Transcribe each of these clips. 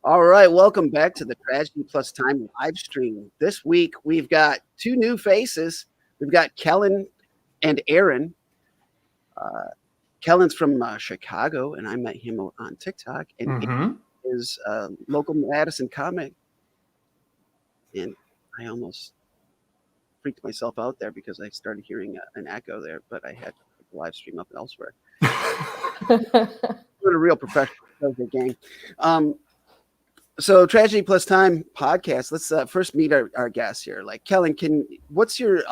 All right, welcome back to the Tragedy+Time live stream. This week we've got two new faces. We've got Kellen and Aaron. Kellen's from Chicago, and I met him on TikTok. And Aaron is a local Madison comic. And I almost freaked myself out there because I started hearing an echo there, but I had the live stream up elsewhere. We're a real professional gang. So Tragedy+Time podcast. Let's first meet our guests here. Like Kellen, what's your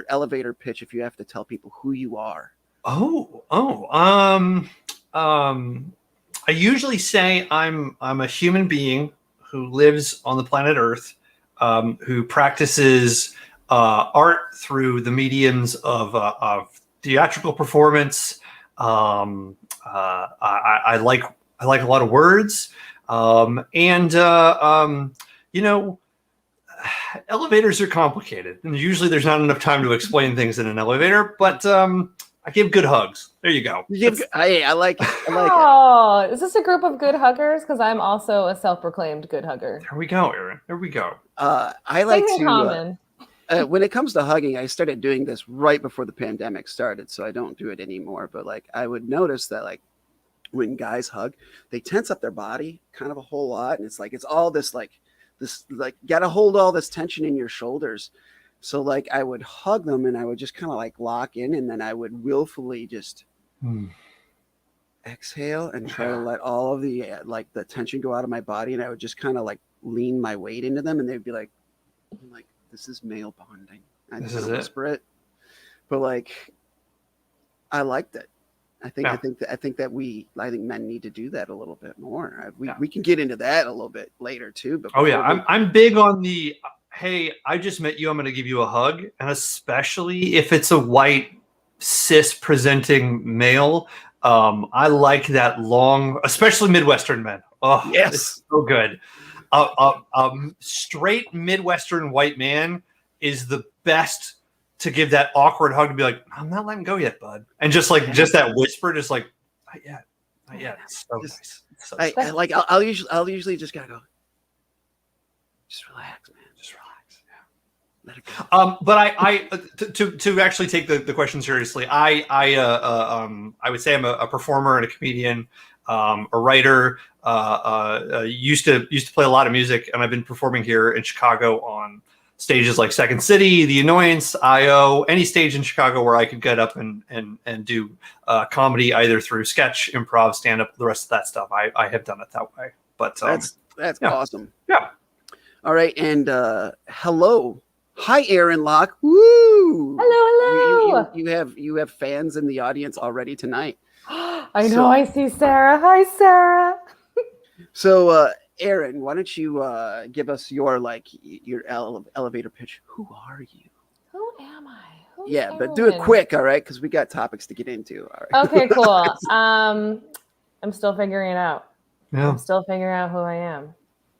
elevator pitch if you have to tell people who you are? I usually say I'm a human being who lives on the planet Earth, who practices art through the mediums of theatrical performance. I like a lot of words. Elevators are complicated, and usually there's not enough time to explain things in an elevator, but I give good hugs. There you go. I like it. Oh, is this a group of good huggers? Because I'm also a self-proclaimed good hugger. There we go, Aaron. There we go. I like to when it comes to hugging, I started doing this right before the pandemic started, so I don't do it anymore. But like I would notice that like when guys hug, they tense up their body kind of a whole lot. And it's all this got to hold all this tension in your shoulders. So like I would hug them and I would just kind of like lock in, and then I would willfully just exhale and try to let all of the the tension go out of my body. And I would just kind of like lean my weight into them, and they'd be like, I'm like, this is male bonding. I just whisper it. But like, I liked it. I think men need to do that a little bit more. We can get into that a little bit later too. But I'm big on the hey, I just met you, I'm going to give you a hug, and especially if it's a white cis presenting male, I like that long, especially Midwestern men. Oh yes, it's so good. Straight Midwestern white man is the best to give that awkward hug to be like, I'm not letting go yet, bud. And just that whisper, just like, not yet. It's so nice. So I'll usually just gotta go, just relax, man. Just relax. Yeah. Let it go. But I to actually take the question seriously, I would say I'm a performer and a comedian, a writer, used to play a lot of music, and I've been performing here in Chicago on stages like Second City, The Annoyance, I.O., any stage in Chicago where I could get up and do comedy either through sketch, improv, stand-up, the rest of that stuff. I have done it that way. But that's awesome. Yeah. All right, and hello. Hi, Aaron Locke. Woo! Hello. You have fans in the audience already tonight. I know. I see Sarah. Hi, Sarah. So, Aaron, why don't you give us your elevator pitch? Who are you? Who am I? Who's Aaron? But do it quick, all right? Because we got topics to get into. All right. Okay, cool. I'm still figuring it out. Yeah. I'm still figuring out who I am.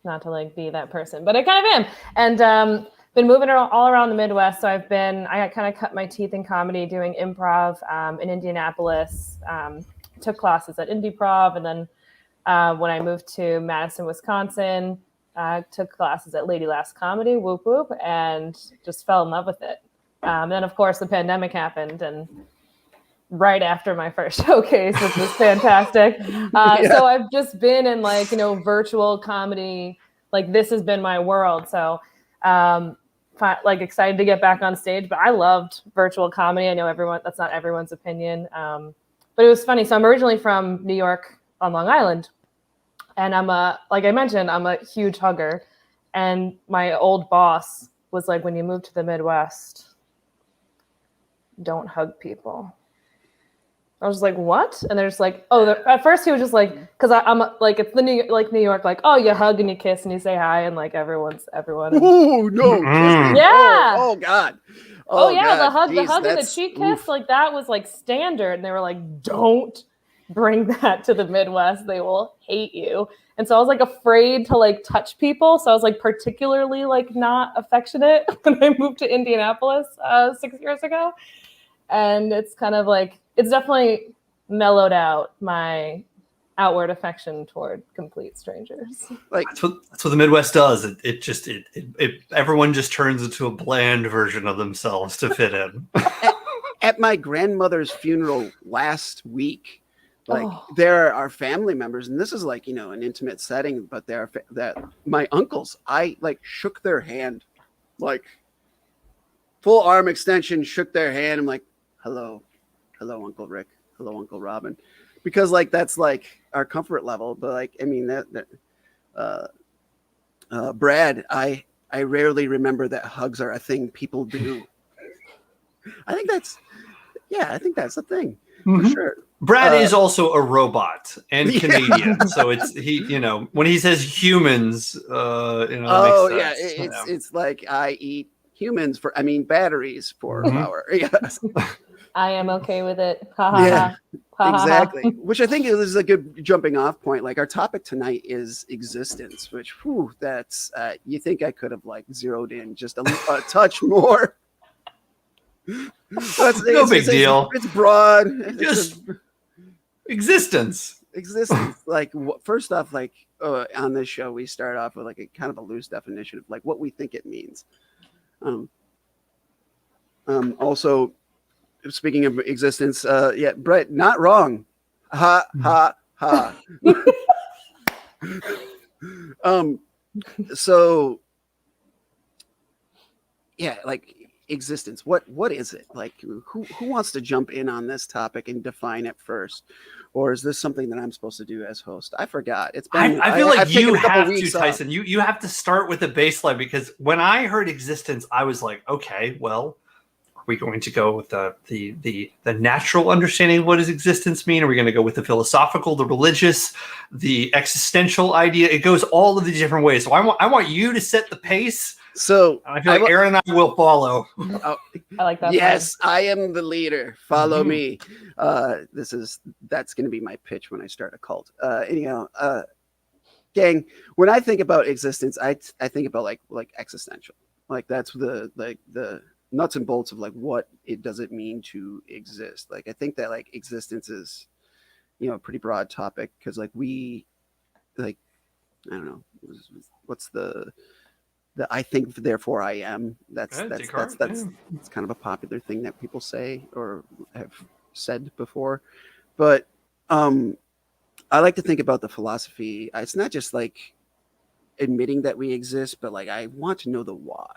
Not to be that person, but I kind of am. And been moving all around the Midwest. So I kind of cut my teeth in comedy doing improv in Indianapolis. Took classes at IndieProv, and then when I moved to Madison, Wisconsin, took classes at Lady Laughs Comedy, whoop whoop, and just fell in love with it. Then, of course, the pandemic happened, and right after my first showcase, which was fantastic. So I've just been in virtual comedy. This has been my world. So excited to get back on stage, but I loved virtual comedy. I know that's not everyone's opinion. But it was funny. So I'm originally from New York on Long Island. And like I mentioned, I'm a huge hugger. And my old boss was like, when you move to the Midwest, don't hug people. I was like, what? And they're just like, at first he was just like, because I'm it's the New York, oh, you hug and you kiss and you say hi, and everyone. Oh no! Yeah. Oh God. Oh yeah, God. the hug and the cheek kiss, that was standard, and they were like, don't bring that to the Midwest, they will hate you. And so I was afraid to touch people, so I was particularly not affectionate when I moved to Indianapolis 6 years ago. And it's kind of it's definitely mellowed out my outward affection toward complete strangers. Like that's what the Midwest does. It everyone just turns into a bland version of themselves to fit in. at my grandmother's funeral last week, like there are family members, and this is like, an intimate setting, but that my uncles, I like shook their hand, like full arm extension, shook their hand. I'm like, hello, Uncle Rick, hello, Uncle Robin, because like that's like our comfort level. But like, I mean Brad, I rarely remember that hugs are a thing people do. I think that's a thing for sure. Brad is also a robot and Canadian, so it's when he says humans, it's like I eat humans batteries for power. Yes. I am okay with it. Yeah, exactly. Which I think is a good jumping off point. Like our topic tonight is existence, which that's you think I could have like zeroed in just a touch more. No big deal. It's broad. Just existence. Like first off, like on this show, we start off with like a kind of a loose definition of like what we think it means. Also, speaking of existence, Brett, not wrong. Ha ha ha. So yeah, like existence. What is it? Like who wants to jump in on this topic and define it first? Or is this something that I'm supposed to do as host? I forgot. It's been I feel like I've you taken a couple have to, weeks Tyson. off. You have to start with the baseline, because when I heard existence, I was like, okay, well, are we going to go with the natural understanding of what does existence mean? Are we going to go with the philosophical, the religious, the existential idea? It goes all of these different ways. So I want you to set the pace. So I feel like Aaron and I will follow. Oh, I like that. Yes, I am the leader. Follow me. That's going to be my pitch when I start a cult. Gang, when I think about existence, I think about like existential. Like that's the nuts and bolts of like what it does it mean to exist. Like I think that like existence is a pretty broad topic, because like we like I don't know what's the I think therefore I am. That's kind of a popular thing that people say or have said before. But I like to think about the philosophy. It's not just like admitting that we exist, but like I want to know the why.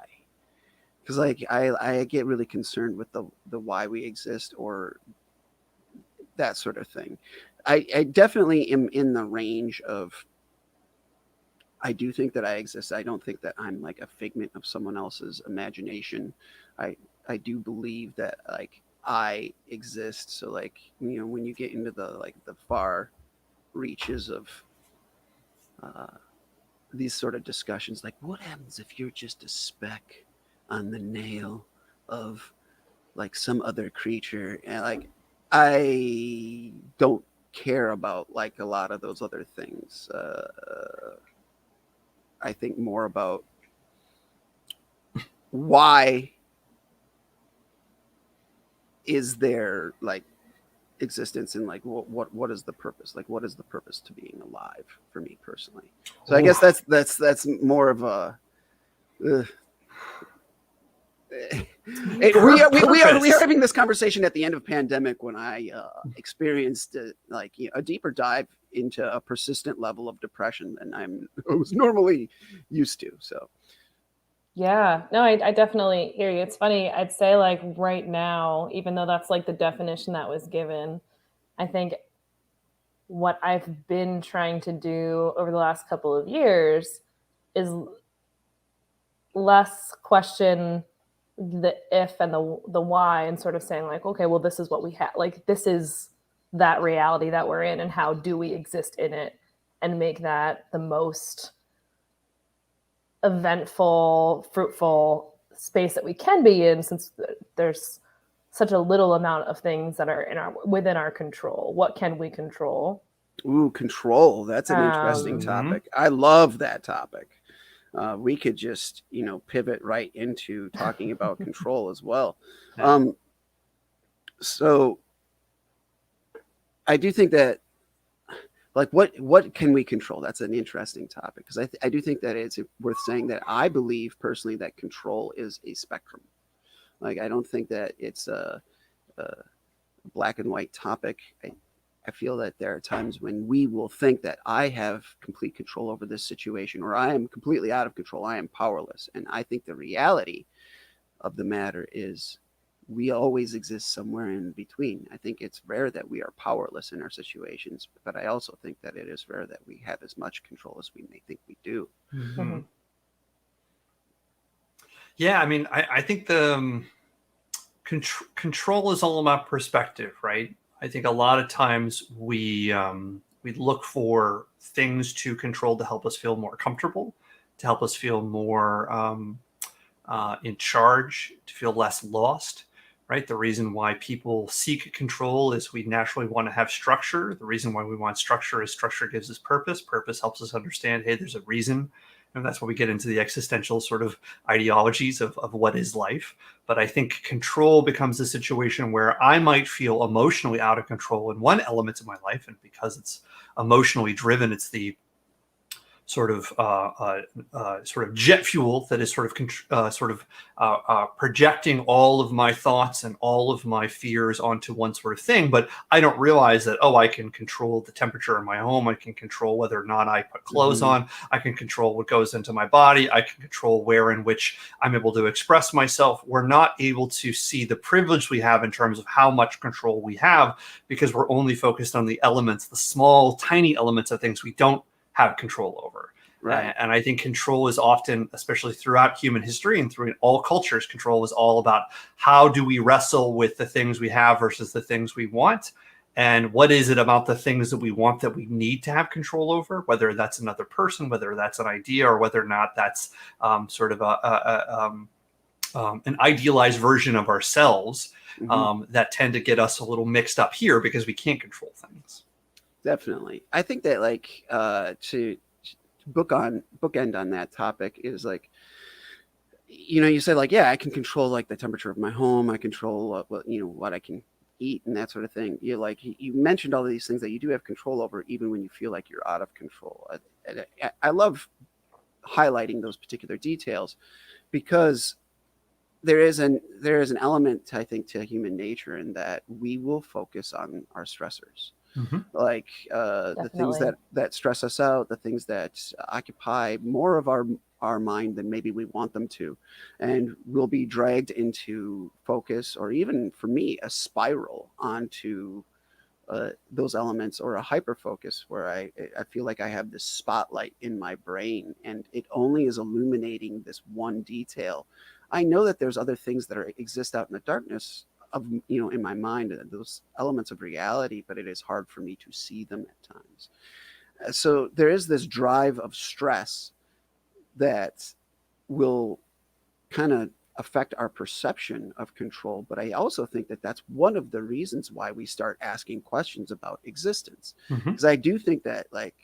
Because like I get really concerned with the why we exist or that sort of thing. I definitely am in the range of I do think that I exist. I don't think that I'm like a figment of someone else's imagination. I do believe that like I exist. So like, when you get into the far reaches of these sort of discussions, like what happens if you're just a speck on the nail of like some other creature? And like, I don't care about like a lot of those other things. I think more about why is there like existence, and like what is the purpose? Like what is the purpose to being alive for me personally? So I guess that's more of a we are having this conversation at the end of pandemic when I experienced a deeper dive into a persistent level of depression than I was normally used to. So yeah, no, I definitely hear you. It's funny. I'd say like right now, even though that's like the definition that was given, I think what I've been trying to do over the last couple of years is less question the if and the why, and sort of saying like, okay, well, this is what we have. Like, this is that reality that we're in, and how do we exist in it and make that the most eventful, fruitful space that we can be in, since there's such a little amount of things that are within our control. What can we control? Ooh, control. That's an interesting topic. I love that topic. We could just, pivot right into talking about control as well. So I do think that like what can we control? That's an interesting topic, because I do think that it's worth saying that I believe personally that control is a spectrum. Like, I don't think that it's a black and white topic. I feel that there are times when we will think that I have complete control over this situation, or I am completely out of control. I am powerless. And I think the reality of the matter is we always exist somewhere in between. I think it's rare that we are powerless in our situations, but I also think that it is rare that we have as much control as we may think we do. Mm-hmm. Yeah, I mean, I think the control is all about perspective, right? I think a lot of times we look for things to control to help us feel more comfortable, to help us feel more in charge, to feel less lost, right? The reason why people seek control is we naturally want to have structure. The reason why we want structure is structure gives us purpose. Purpose helps us understand, hey, there's a reason. And that's why we get into the existential sort of ideologies of what is life. But I think control becomes a situation where I might feel emotionally out of control in one element of my life. And because it's emotionally driven, it's the sort of jet fuel that is sort of projecting all of my thoughts and all of my fears onto one sort of thing. But I don't realize that, I can control the temperature in my home. I can control whether or not I put clothes on. I can control what goes into my body. I can control where in which I'm able to express myself. We're not able to see the privilege we have in terms of how much control we have, because we're only focused on the elements, the small, tiny elements of things we don't have control over. Right. And I think control is often, especially throughout human history and through all cultures, control is all about how do we wrestle with the things we have versus the things we want. And what is it about the things that we want that we need to have control over, whether that's another person, whether that's an idea, or whether or not that's sort of an idealized version of ourselves that tend to get us a little mixed up here because we can't control things. Definitely. I think that to bookend on that topic is you said I can control the temperature of my home. I control what I can eat and that sort of thing. You mentioned all of these things that you do have control over, even when you feel like you're out of control. I love highlighting those particular details, because there is an element, I think, to human nature in that we will focus on our stressors. The things that stress us out, the things that occupy more of our mind than maybe we want them to, and we'll be dragged into focus, or even for me, a spiral onto those elements, or a hyper focus where I feel like I have this spotlight in my brain and it only is illuminating this one detail. I know that there's other things that exist out in the darkness of in my mind, those elements of reality, but it is hard for me to see them at times. So there is this drive of stress that will kind of affect our perception of control, but I also think that that's one of the reasons why we start asking questions about existence, because I do think that I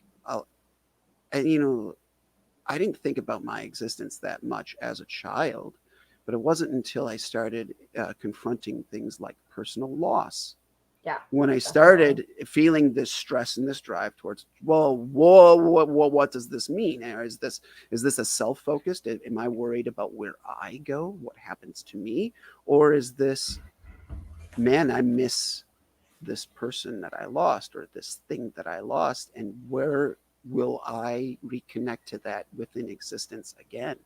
didn't think about my existence that much as a child. But it wasn't until I started confronting things like personal loss. Yeah. When I started feeling this stress and this drive towards, what does this mean? Or is this a self-focused? Am I worried about where I go, what happens to me? Or is this, man, I miss this person that I lost, or this thing that I lost, and where will I reconnect to that within existence again?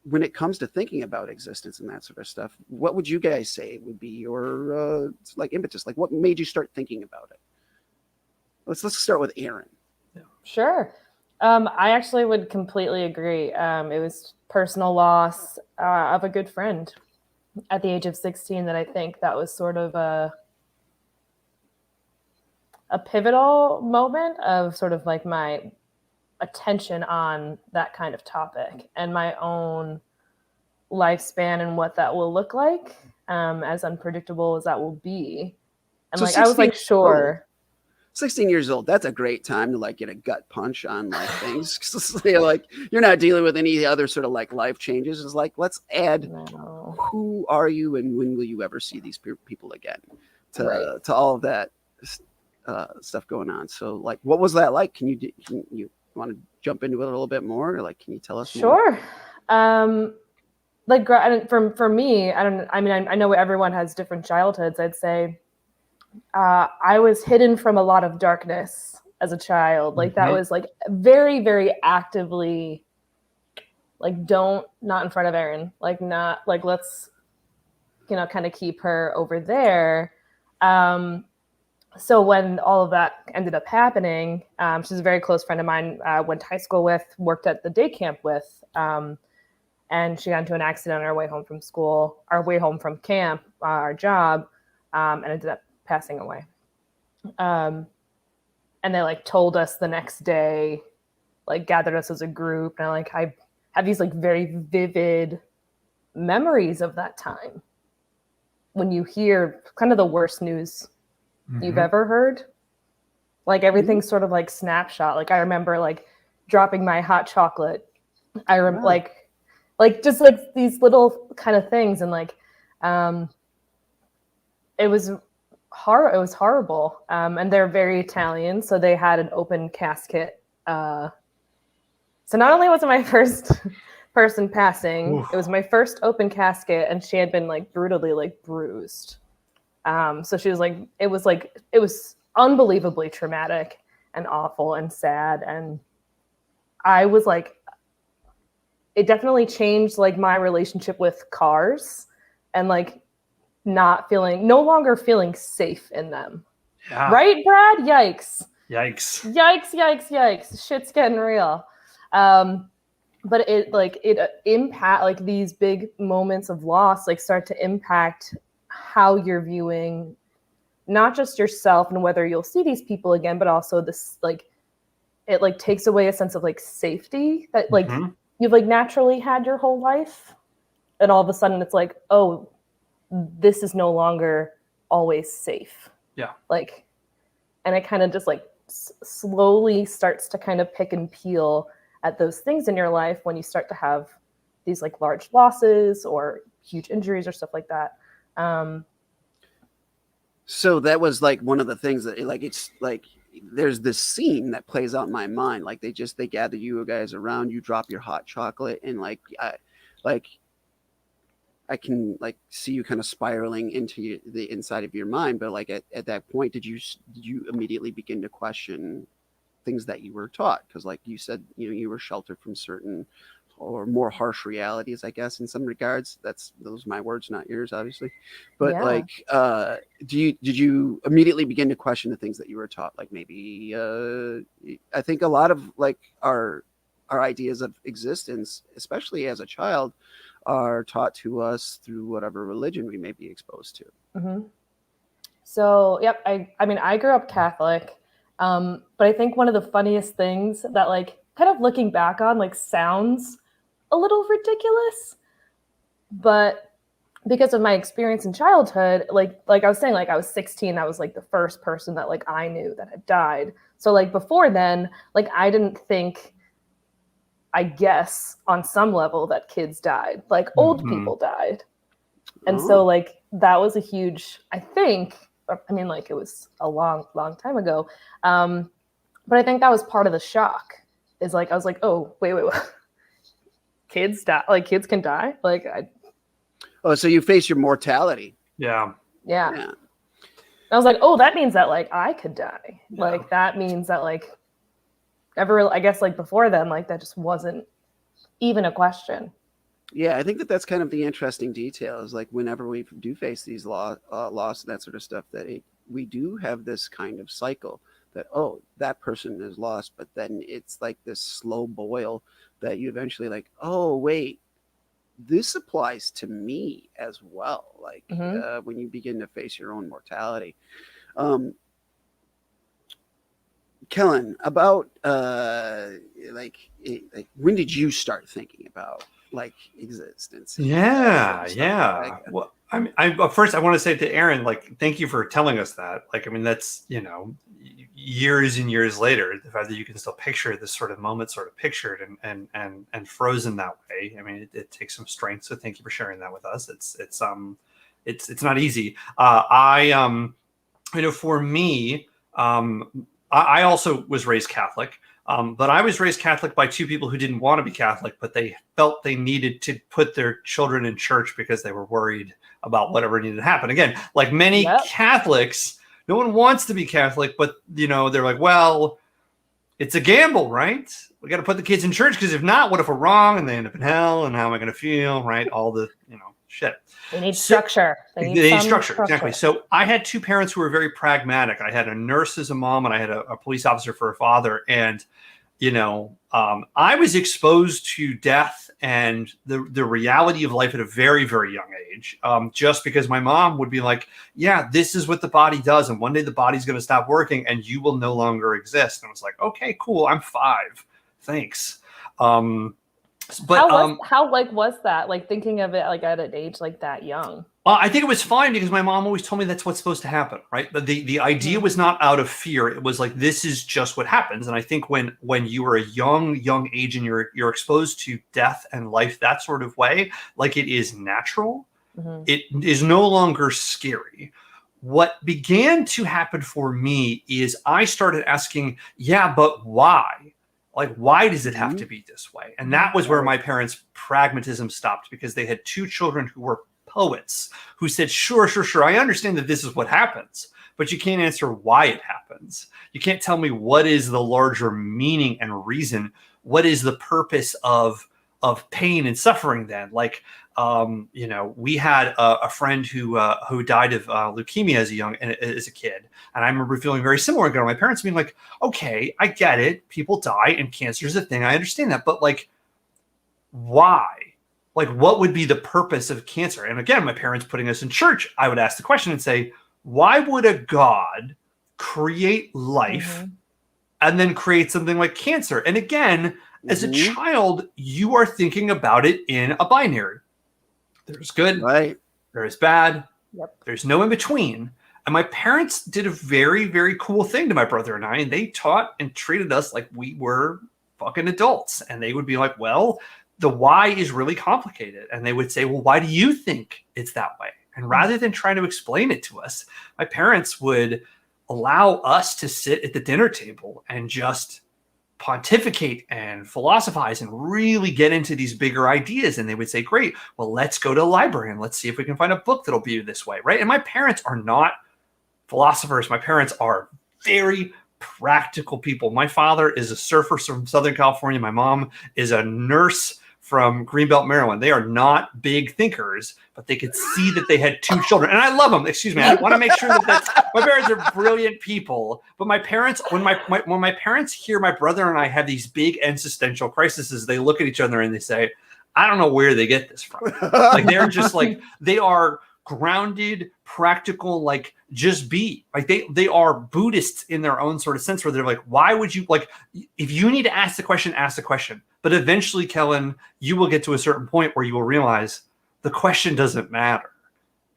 When it comes to thinking about existence and that sort of stuff, what would you guys say would be your impetus? What made you start thinking about it? Let's start with Aaron. Yeah. Sure. I actually would completely agree. It was personal loss of a good friend at the age of 16 that I think that was sort of a pivotal moment of sort of my attention on that kind of topic and my own lifespan and what that will look like, as unpredictable as that will be. And so I was sure. 16 years old, that's a great time to get a gut punch on things. You're not dealing with any other sort of life changes. It's let's add who are you and when will you ever see these people again to all of that stuff going on. So like, what was that like? Can you want to jump into it a little bit more? Or like, can you tell us more? Sure. Like for me, I know everyone has different childhoods. I'd say I was hidden from a lot of darkness as a child. Like that was like very, very actively like, not in front of Erin, like not like, let's, kind of keep her over there. So when all of that ended up happening, she's a very close friend of mine, went to high school with, worked at the day camp with, and she got into an accident on our way home from school, our way home from camp, our job, and ended up passing away. And they like told us the next day, like gathered us as a group. And I have these like very vivid memories of that time when you hear kind of the worst news you've ever heard. Like everything's sort of like snapshot. Like I remember like dropping my hot chocolate. I remember like just like these little kind of things. And like, it was horrible. And they're very Italian. So they had an open casket. So not only was it my first person passing, it was my first open casket, and she had been like brutally like bruised. So she was like, it was unbelievably traumatic and awful and sad. And I was like, it definitely changed like my relationship with cars and like no longer feeling safe in them. Yeah. Right, Brad? Yikes. Shit's getting real. But it impact like these big moments of loss like start to impact how you're viewing not just yourself and whether you'll see these people again, but also this like it like takes away a sense of like safety that like you've like naturally had your whole life, and all of a sudden it's like, oh, this is no longer always safe. Yeah. Like, and it kind of just like slowly starts to kind of pick and peel at those things in your life when you start to have these like large losses or huge injuries or stuff like that. So that was like one of the things that like, it's like, there's this scene that plays out in my mind. Like they gather you guys around, you drop your hot chocolate, and like, I can like see you kind of spiraling into the inside of your mind. But like at that point, did you immediately begin to question things that you were taught? Because like you said, you were sheltered from certain or more harsh realities, I guess, in some regards. Those are my words, not yours, obviously. But like, did you immediately begin to question the things that you were taught? Like maybe, I think a lot of like our ideas of existence, especially as a child, are taught to us through whatever religion we may be exposed to. Mm-hmm. So, yep. I mean, I grew up Catholic, but I think one of the funniest things that like kind of looking back on like sounds a little ridiculous, but because of my experience in childhood, like I was saying, like I was 16, that was like the first person that like I knew that had died. So like before then, like I didn't think, I guess on some level, that kids died, like old people died. And so like that was a huge, I think, I mean, like it was a long, long time ago. But I think that was part of the shock, is like, I was like, oh, wait. Kids die, like kids can die. Like so you face your mortality. Yeah. I was like, oh, that means that like I could die. Yeah. Like that means that like I guess like before then, like that just wasn't even a question. Yeah, I think that's kind of the interesting detail, is like whenever we do face these loss and that sort of stuff, that we do have this kind of cycle that, oh, that person is lost, but then it's like this slow boil that you eventually like, oh, wait, this applies to me as well. Like when you begin to face your own mortality. Kellen, about like when did you start thinking about like existence? Yeah. Well, I mean, first I want to say to Erin, like, thank you for telling us that. Like, I mean, that's, years and years later, the fact that you can still picture this sort of moment, sort of pictured and frozen that way. I mean, it takes some strength. So thank you for sharing that with us. It's not easy. For me, I also was raised Catholic, but I was raised Catholic by two people who didn't want to be Catholic, but they felt they needed to put their children in church because they were worried about whatever needed to happen. Again, like many Catholics, no one wants to be Catholic, but they're like, well, it's a gamble, right? We got to put the kids in church because if not, what if we're wrong and they end up in hell? And how am I going to feel? Right? All the shit. They need structure. They need structure. Exactly. So I had two parents who were very pragmatic. I had a nurse as a mom, and I had a police officer for a father. And I was exposed to death and the reality of life at a very, very young age, just because my mom would be like, yeah, this is what the body does. And one day the body's going to stop working and you will no longer exist. And I was like, okay, cool. I'm 5. Thanks. But how was that? Like thinking of it like at an age like that young? I think it was fine because my mom always told me that's what's supposed to happen, right? The idea was not out of fear. It was like, this is just what happens. And I think when you are a young age and you're exposed to death and life that sort of way, like it is natural, it is no longer scary. What began to happen for me is I started asking, yeah, but why? Like, why does it have to be this way? And that was where my parents' pragmatism stopped, because they had 2 children who were poets who said, sure. I understand that this is what happens, but you can't answer why it happens. You can't tell me what is the larger meaning and reason. What is the purpose of pain and suffering then? Like, we had a friend who died of leukemia as a kid. And I remember feeling very similar. My parents being like, okay, I get it. People die and cancer is a thing. I understand that. But like, why? Like, what would be the purpose of cancer? And again, my parents putting us in church, I would ask the question and say, why would a God create life and then create something like cancer? And again, as a child, you are thinking about it in a binary. There's good, right? There's bad. Yep. There's no in between. And my parents did a very, very cool thing to my brother and I, and they taught and treated us like we were fucking adults. And they would be like, well, the why is really complicated. And they would say, well, why do you think it's that way? And rather than trying to explain it to us, my parents would allow us to sit at the dinner table and just pontificate and philosophize and really get into these bigger ideas. And they would say, great, well, let's go to the library and let's see if we can find a book that'll be this way, right? And my parents are not philosophers. My parents are very practical people. My father is a surfer from Southern California. My mom is a nurse from Greenbelt, Maryland. They are not big thinkers, but they could see that they had 2 children. And I love them. Excuse me. I want to make sure that my parents are brilliant people. But my parents, when my parents hear my brother and I have these big existential crises, they look at each other and they say, I don't know where they get this from. Like, they're just like, they are grounded, practical, like, just be. Like, they are Buddhists in their own sort of sense, where they're like, why would you, like, if you need to ask the question, ask the question. But eventually, Kellen, you will get to a certain point where you will realize the question doesn't matter.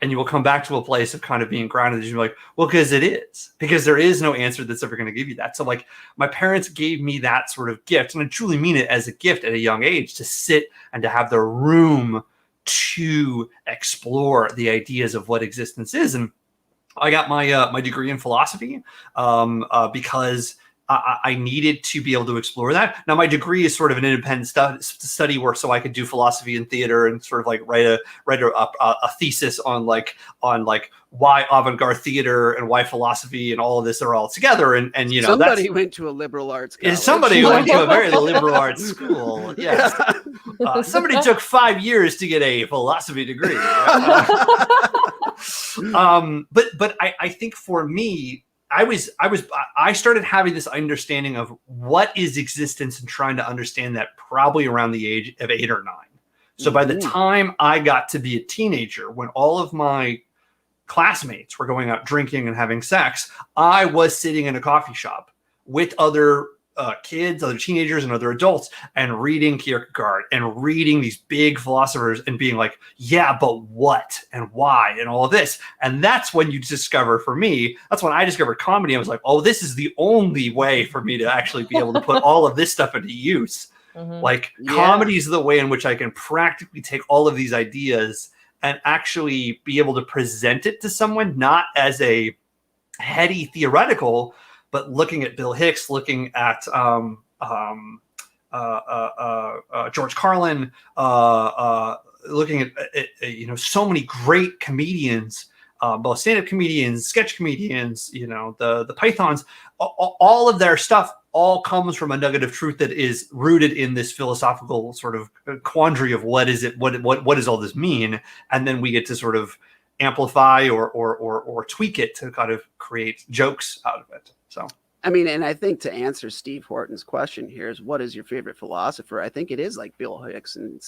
And you will come back to a place of kind of being grounded. You're like, well, because it is. Because there is no answer that's ever going to give you that. So, like, my parents gave me that sort of gift. And I truly mean it as a gift at a young age, to sit and to have the room to explore the ideas of what existence is. And I got my degree in philosophy because I needed to be able to explore that. Now, my degree is sort of an independent study work, so I could do philosophy and theater and sort of like write a thesis on why avant-garde theater and why philosophy and all of this are all together. And somebody went to a liberal arts college. Somebody went to a very liberal arts school. Yes. Somebody took 5 years to get a philosophy degree. But I think for me, I started having this understanding of what is existence and trying to understand that probably around the age of 8 or 9. So by the time I got to be a teenager, when all of my classmates were going out drinking and having sex, I was sitting in a coffee shop with other kids, other teenagers, and other adults, and reading Kierkegaard and reading these big philosophers and being like, yeah, but what and why and all of this. And that's when you discover, for me, that's when I discovered comedy. I was like, oh, this is the only way for me to actually be able to put all of this stuff into use. Like, comedy is the way in which I can practically take all of these ideas and actually be able to present it to someone, not as a heady theoretical, but looking at Bill Hicks, looking at George Carlin, looking at so many great comedians, both stand-up comedians, sketch comedians, the Pythons, all of their stuff all comes from a nugget of truth that is rooted in this philosophical sort of quandary of what is it, what does all this mean, and then we get to sort of amplify or tweak it to kind of create jokes out of it. So. I mean, and I think to answer Steve Horton's question here is, what is your favorite philosopher? I think it is like Bill Hicks and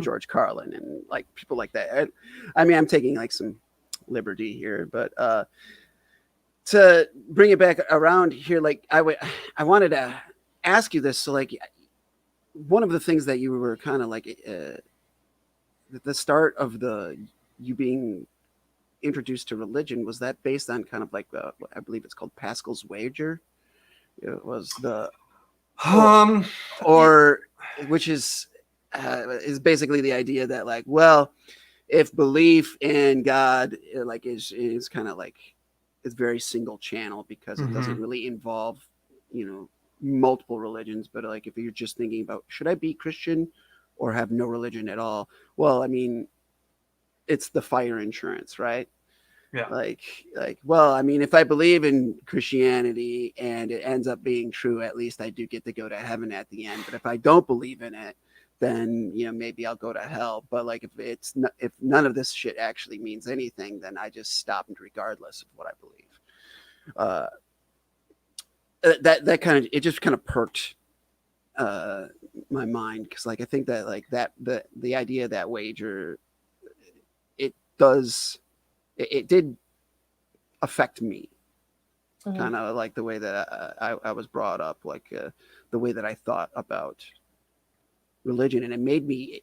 George Carlin and like people like that. I mean, I'm taking like some liberty here, but to bring it back around here, like I wanted to ask you this. So like one of the things that you were kind of like the start of you being introduced to religion, was that based on kind of like I believe it's called Pascal's wager? It was the or which is basically the idea that like, well, if belief in God like is kind of like, it's very single channel because it doesn't really involve multiple religions, but like if you're just thinking about, should I be Christian or have no religion at all? Well, I mean, it's the fire insurance, right? Yeah. Like, well, I mean, if I believe in Christianity and it ends up being true, at least I do get to go to heaven at the end. But if I don't believe in it, then, maybe I'll go to hell. But like, if none of this shit actually means anything, then I just stop regardless of what I believe. That kind of, it just kind of perked my mind. Cause like, I think that like the idea of that wager, it did affect me, kind of like the way that I was brought up, like the way that I thought about religion, and it made me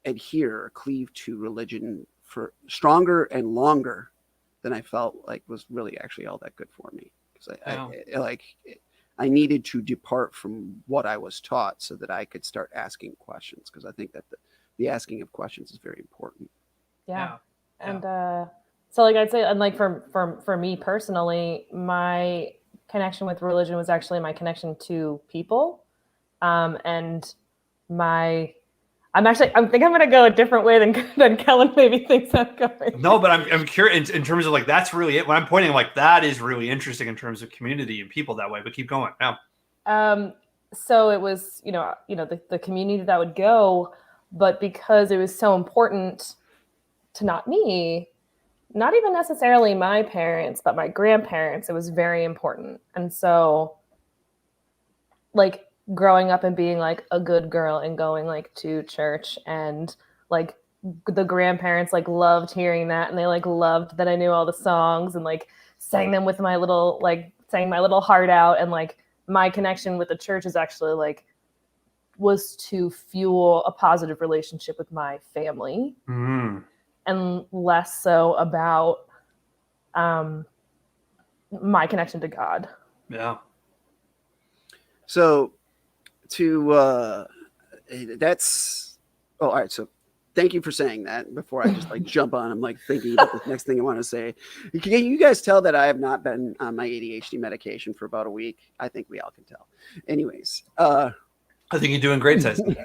adhere or cleave to religion for stronger and longer than I felt like was really actually all that good for me, because I needed to depart from what I was taught so that I could start asking questions, because I think that the asking of questions is very important. Yeah. And so like I'd say, and like for me personally, my connection with religion was actually my connection to people. And I think I'm going to go a different way than Kellen maybe thinks I'm going. No, but I'm curious in terms of like, that's really it. When I'm pointing like that is really interesting in terms of community and people that way, but keep going. Yeah. So it was, the community that would go, but because it was so important to not me, not even necessarily my parents, but my grandparents, it was very important. And so like growing up and being like a good girl and going like to church, and like the grandparents like loved hearing that, and they like loved that I knew all the songs and like sang them with my little, like sang my little heart out. And like my connection with the church is actually like was to fuel a positive relationship with my family. And less so about my connection to God. Yeah. So that's, all right. So thank you for saying that before I just like jump on. I'm like thinking about the next thing I want to say. Can you guys tell that I have not been on my ADHD medication for about a week? I think we all can tell. Anyways, I think you're doing great, Tyson.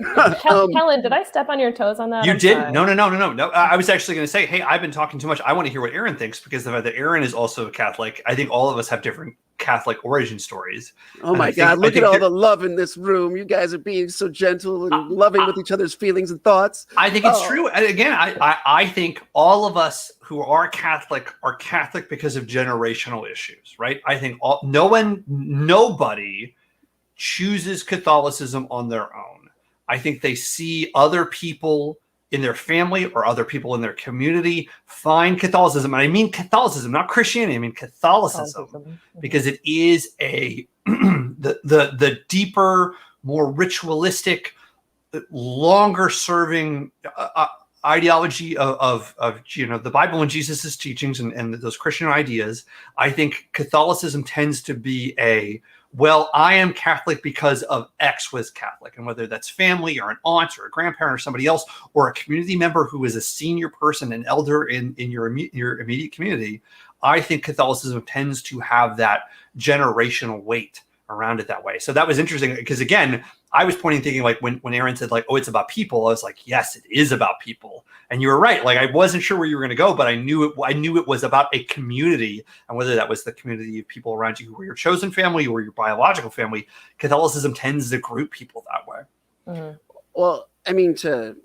Kellen, did I step on your toes on that? You did? No. I was actually going to say, hey, I've been talking too much. I want to hear what Aaron thinks, because the fact that Aaron is also a Catholic, I think all of us have different Catholic origin stories. Oh my God, look at all the love in this room. You guys are being so gentle and loving with each other's feelings and thoughts. I think it's true. And again, I think all of us who are Catholic because of generational issues, right? I think nobody chooses Catholicism on their own. I think they see other people in their family or other people in their community find Catholicism. And I mean Catholicism, not Christianity. I mean Catholicism. Because it is the deeper, more ritualistic, longer serving ideology of the Bible and Jesus's teachings and those Christian ideas. I think Catholicism tends to be well, I am Catholic because of X was Catholic, and whether that's family or an aunt or a grandparent or somebody else or a community member who is a senior person, an elder in your immediate community, I think Catholicism tends to have that generational weight around it that way. So that was interesting because, again, I was thinking like when Aaron said like, oh, it's about people, I was like, yes, it is about people. And you were right. Like, I wasn't sure where you were going to go, but I knew it was about a community, and whether that was the community of people around you who were your chosen family or your biological family, Catholicism tends to group people that way. Mm-hmm. Well, I mean, to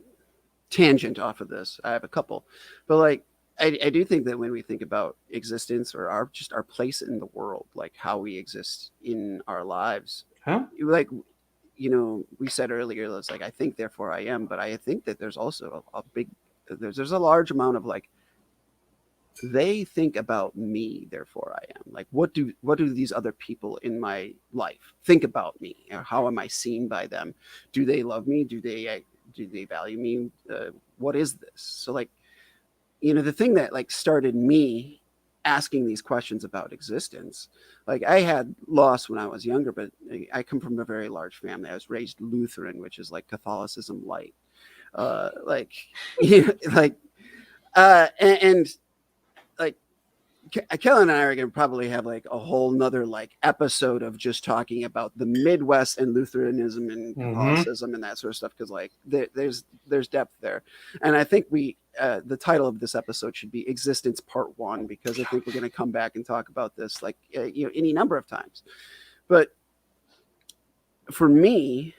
tangent off of this, I have a couple, but like, I do think that when we think about existence or our place in the world, like how we exist in our lives, like, you know, we said earlier, it's like, I think, therefore I am, but I think that there's also there's a large amount of like, they think about me, therefore I am. Like, what do these other people in my life think about me? Or how am I seen by them? Do they love me? Do they value me? What is this? So like, you know, the thing that like started me asking these questions about existence, like I had loss when I was younger, but I come from a very large family. I was raised Lutheran, which is like Catholicism light. Like, you know, like, and like, Kellen and I are going to probably have like a whole nother like episode of just talking about the Midwest and Lutheranism and Catholicism and that sort of stuff. Cause like there's depth there. And I think the title of this episode should be Existence Part 1, because I think we're going to come back and talk about this like, you know, any number of times. But for me,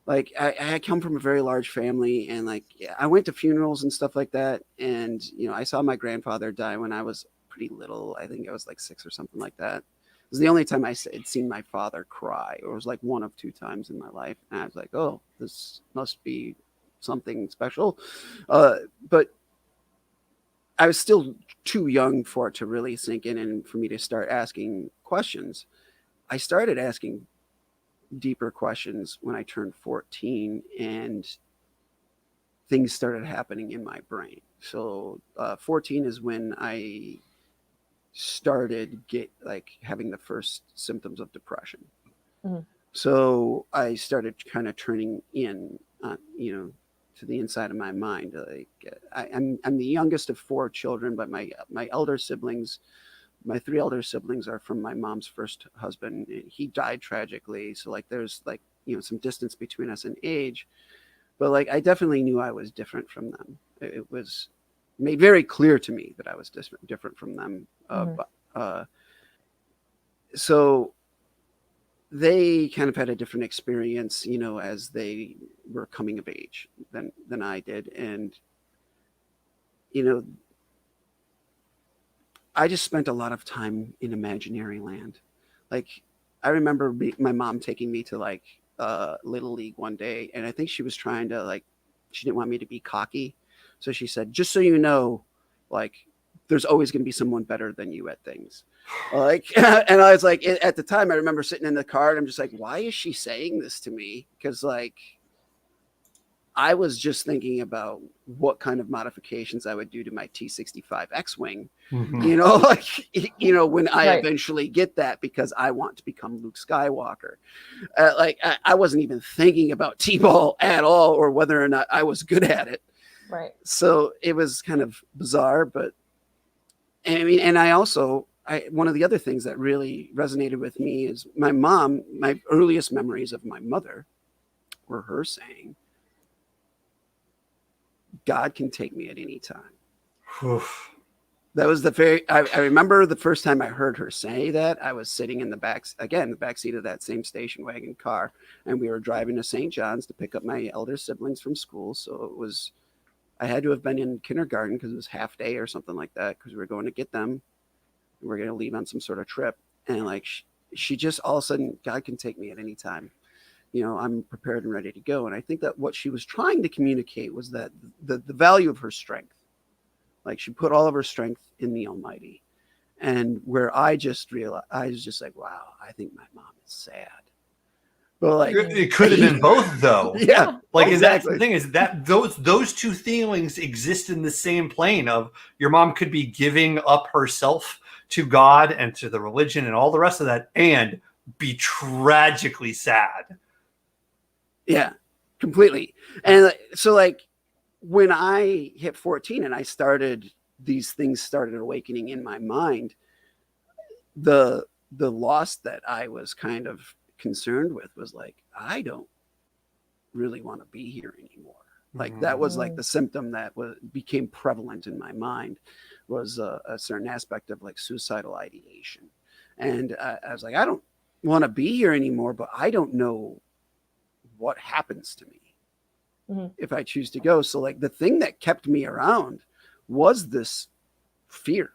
like I come from a very large family, and like I went to funerals and stuff like that, and you know, I saw my grandfather die when I was pretty little. I think I was like 6 or something like that. It was the only time I had seen my father cry. It was like 1 of 2 times in my life, and I was like, oh, this must be something special. But I was still too young for it to really sink in, and for me to start asking questions. I started asking deeper questions when I turned 14, and things started happening in my brain. So 14 is when I started having the first symptoms of depression. Mm-hmm. So I started kind of turning in, you know, to the inside of my mind. Like I'm the youngest of 4 children, but my elder siblings, my 3 elder siblings, are from my mom's first husband. He died tragically. So like, there's like, you know, some distance between us in age, but like, I definitely knew I was different from them. It was made very clear to me that I was different from them. Mm-hmm. So they kind of had a different experience, you know, as they were coming of age than I did. And, you know, I just spent a lot of time in imaginary land. Like, I remember my mom taking me to like Little League one day, and I think she was trying to like, she didn't want me to be cocky. So she said, just so you know, like, there's always going to be someone better than you at things. Like, and I was like, at the time I remember sitting in the car and I'm just like, why is she saying this to me? Because like, I was just thinking about what kind of modifications I would do to my T-65 X-Wing, mm-hmm. you know, like, you know, when I eventually get that, because I want to become Luke Skywalker. Like, I wasn't even thinking about T-ball at all, or whether or not I was good at it. Right. So it was kind of bizarre, but I mean, and one of the other things that really resonated with me is my mom. My earliest memories of my mother were her saying, God can take me at any time. Oof. That was I remember the first time I heard her say that. I was sitting in the back seat of that same station wagon car, and we were driving to St. John's to pick up my elder siblings from school. So I had to have been in kindergarten because it was half day or something like that, because we were going to get them. We were going to leave on some sort of trip. And like, she just all of a sudden, God can take me at any time. You know, I'm prepared and ready to go. And I think that what she was trying to communicate was that the value of her strength. Like, she put all of her strength in the Almighty. And where I just realized, I was just like, wow, I think my mom is sad. But like, it could have been both, though. Yeah, like, exactly. That's the thing, is that those two feelings exist in the same plane of your mom could be giving up herself to God and to the religion and all the rest of that, and be tragically sad. Yeah, completely. And so like, when I hit 14 and I started these things started awakening in my mind, the loss that I was kind of concerned with was like, I don't really want to be here anymore. Like that was like the symptom that became prevalent in my mind, was a certain aspect of like suicidal ideation. And I was like, I don't want to be here anymore, but I don't know what happens to me if I choose to go. So like the thing that kept me around was this fear.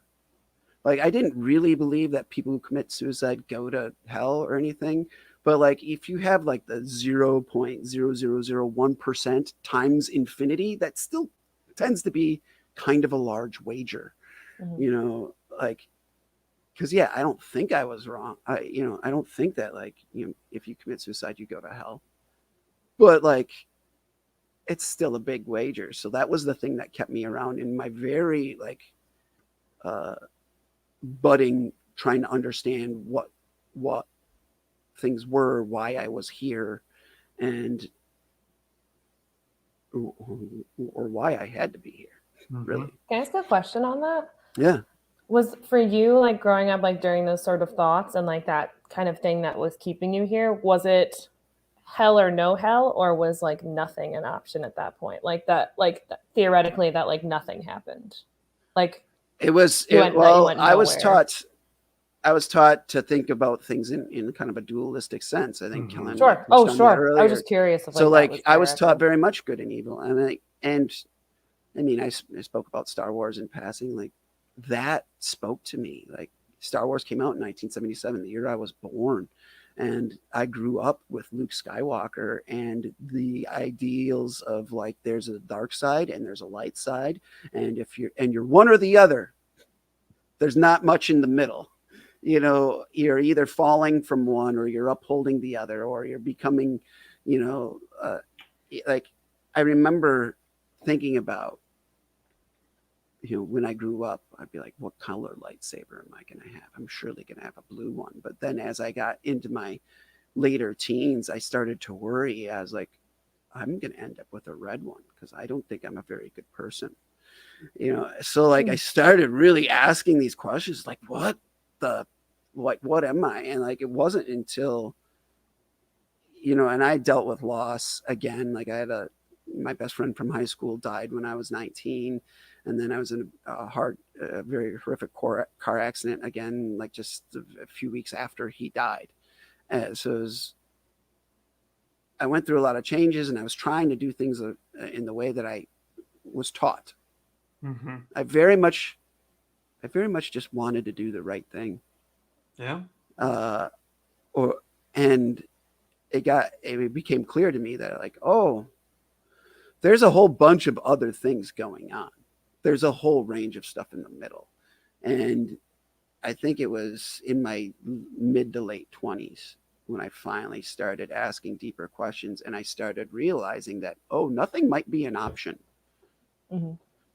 Like I didn't really believe that people who commit suicide go to hell or anything. But like if you have like the 0.0001% times infinity, that still tends to be kind of a large wager, you know, like, because I don't think I was wrong. I don't think that like, if you commit suicide, you go to hell. But like, it's still a big wager. So that was the thing that kept me around in my very like budding, trying to understand what things were, why I was here, and or why I had to be here. Really. Can I ask a question on that? Yeah. Was for you, like growing up, like during those sort of thoughts and like that kind of thing that was keeping you here, was it hell or no hell, or was like nothing an option at that point? Like that, like theoretically that like nothing happened. Like it was, I was taught to think about things in kind of a dualistic sense. I think Kellen. Sure. Oh, sure. I was just curious. If, so like I was taught very much good and evil. I mean, I spoke about Star Wars in passing. Like that spoke to me. Like Star Wars came out in 1977, the year I was born. And I grew up with Luke Skywalker and the ideals of like, there's a dark side and there's a light side. And if you're one or the other, there's not much in the middle. You know, you're either falling from one or you're upholding the other, or you're becoming, like I remember thinking about, when I grew up, I'd be like, what color lightsaber am I going to have? I'm surely going to have a blue one. But then as I got into my later teens, I started to worry. I was like, I'm going to end up with a red one because I don't think I'm a very good person. So like I started really asking these questions, like, what am I? And like, it wasn't until, and I dealt with loss again. Like I had my best friend from high school died when I was 19. And then I was in a very horrific car accident again, like just a few weeks after he died. So I went through a lot of changes, and I was trying to do things in the way that I was taught. I very much just wanted to do the right thing. Yeah. And it became clear to me that like, oh, there's a whole bunch of other things going on. There's a whole range of stuff in the middle. And I think it was in my mid to late 20s when I finally started asking deeper questions, and I started realizing that, oh, nothing might be an option.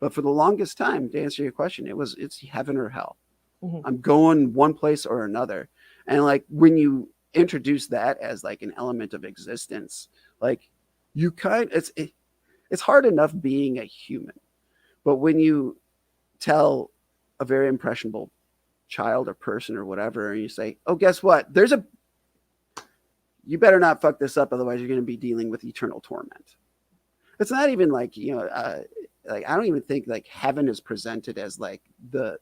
But for the longest time, to answer your question, it's heaven or hell. I'm going one place or another. And like when you introduce that as like an element of existence, like it's hard enough being a human. But when you tell a very impressionable child or person or whatever, and you say, oh, guess what? You better not fuck this up. Otherwise you're going to be dealing with eternal torment. It's not even like, like, I don't even think like heaven is presented as like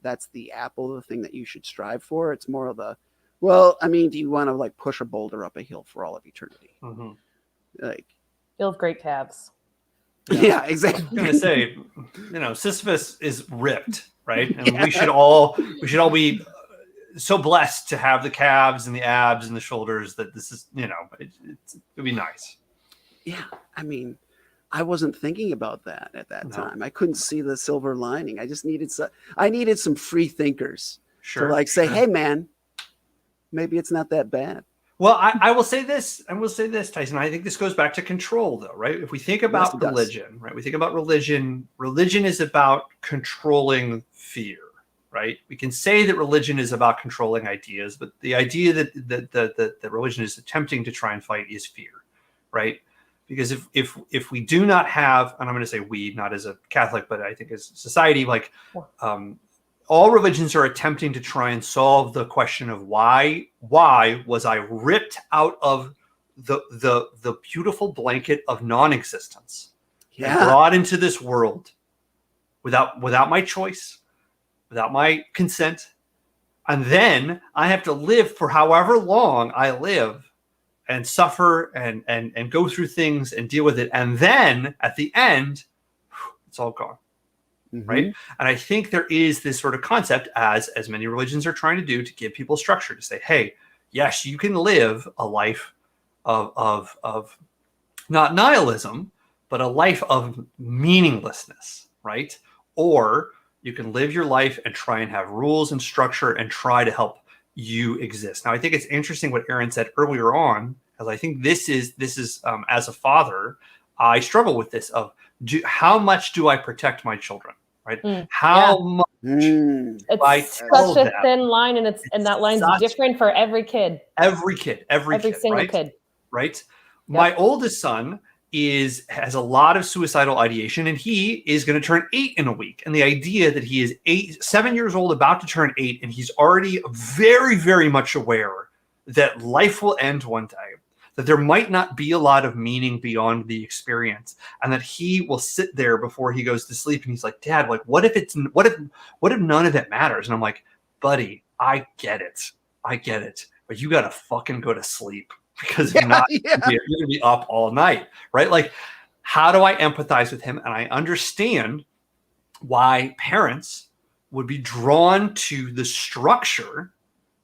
that's the apple, the thing that you should strive for. It's more of a, well, I mean, do you want to like push a boulder up a hill for all of eternity? Like, you'll have great calves. Yeah, exactly. I was going to say, Sisyphus is ripped, right? And we should all be so blessed to have the calves and the abs and the shoulders that this is, it'd be nice. Yeah. I mean, I wasn't thinking about that at that time. I couldn't see the silver lining. I just needed some free thinkers to like say, hey man, maybe it's not that bad. Well, I will say this, Tyson. I think this goes back to control, though, right? If we think about religion, right? We think about religion. Religion is about controlling fear, right? We can say that religion is about controlling ideas, but the idea that religion is attempting to try and fight is fear, right? Because if we do not have, and I'm going to say we, not as a Catholic, but I think as a society, like all religions are attempting to try and solve the question of why was I ripped out of the beautiful blanket of non-existence and brought into this world without my choice, without my consent, and then I have to live for however long I live and suffer and go through things and deal with it, and then at the end, it's all gone. Right. And I think there is this sort of concept, as many religions are trying to do, to give people structure, to say, hey, yes, you can live a life of not nihilism, but a life of meaninglessness. Right. Or you can live your life and try and have rules and structure and try to help you exist. Now, I think it's interesting what Aaron said earlier on, because I think this is as a father, I struggle with this of how much do I protect my children? Right? How much it's such a thin line, and that line's different for every kid. Every single kid. Right? Yep. My oldest son has a lot of suicidal ideation, and he is going to turn 8 in a week. And the idea that he is 7 years old, about to turn 8, and he's already very, very much aware that life will end one day, that there might not be a lot of meaning beyond the experience, and that he will sit there before he goes to sleep and he's like, Dad, like, what if none of it matters? And I'm like, buddy, I get it, but you got to fucking go to sleep, because you're going to be up all night, right? Like, how do I empathize with him? And I understand why parents would be drawn to the structure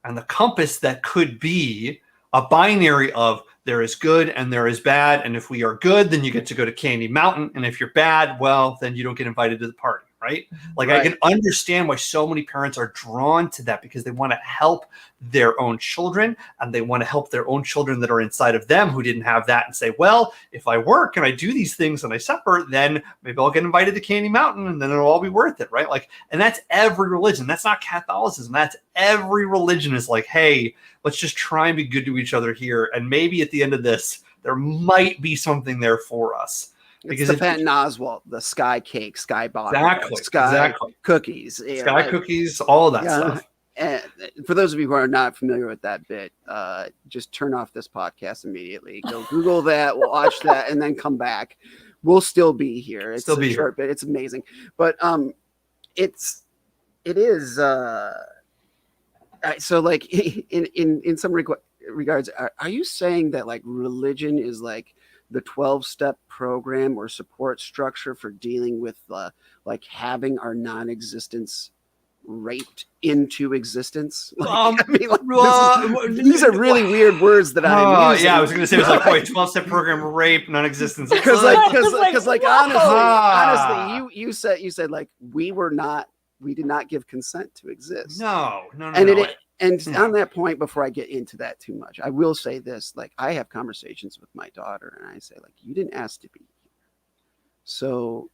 and the compass that could be a binary of there is good and there is bad. And if we are good, then you get to go to Candy Mountain. And if you're bad, well, then you don't get invited to the party, right? Like, I can understand why so many parents are drawn to that, because they want to help their own children, and they want to help their own children that are inside of them who didn't have that, and say, well, if I work and I do these things and I suffer, then maybe I'll get invited to Candy Mountain and then it'll all be worth it, right? Like, and that's every religion. That's not Catholicism. That's every religion is like, hey, let's just try and be good to each other here. And maybe at the end of this, there might be something there for us. Because it's the Patton Oswalt, the sky cake, sky bottle, sky cookies, cookies, all of that stuff. And for those of you who are not familiar with that bit, just turn off this podcast immediately. Go Google that, watch that, and then come back. We'll still be here. It's a short bit. It's amazing, but it is. So, like, in some regards, are you saying that, like, religion is like the 12-step program or support structure for dealing with like having our non-existence raped into existence? Like, I mean, like, these are really weird words that I'm using. Yeah, I was going to say, it was like, wait, 12-step program, rape, non-existence. Because honestly, you said like we did not give consent to exist. No. And on that point, before I get into that too much, I will say this: like, I have conversations with my daughter, and I say, like, you didn't ask to be here. So,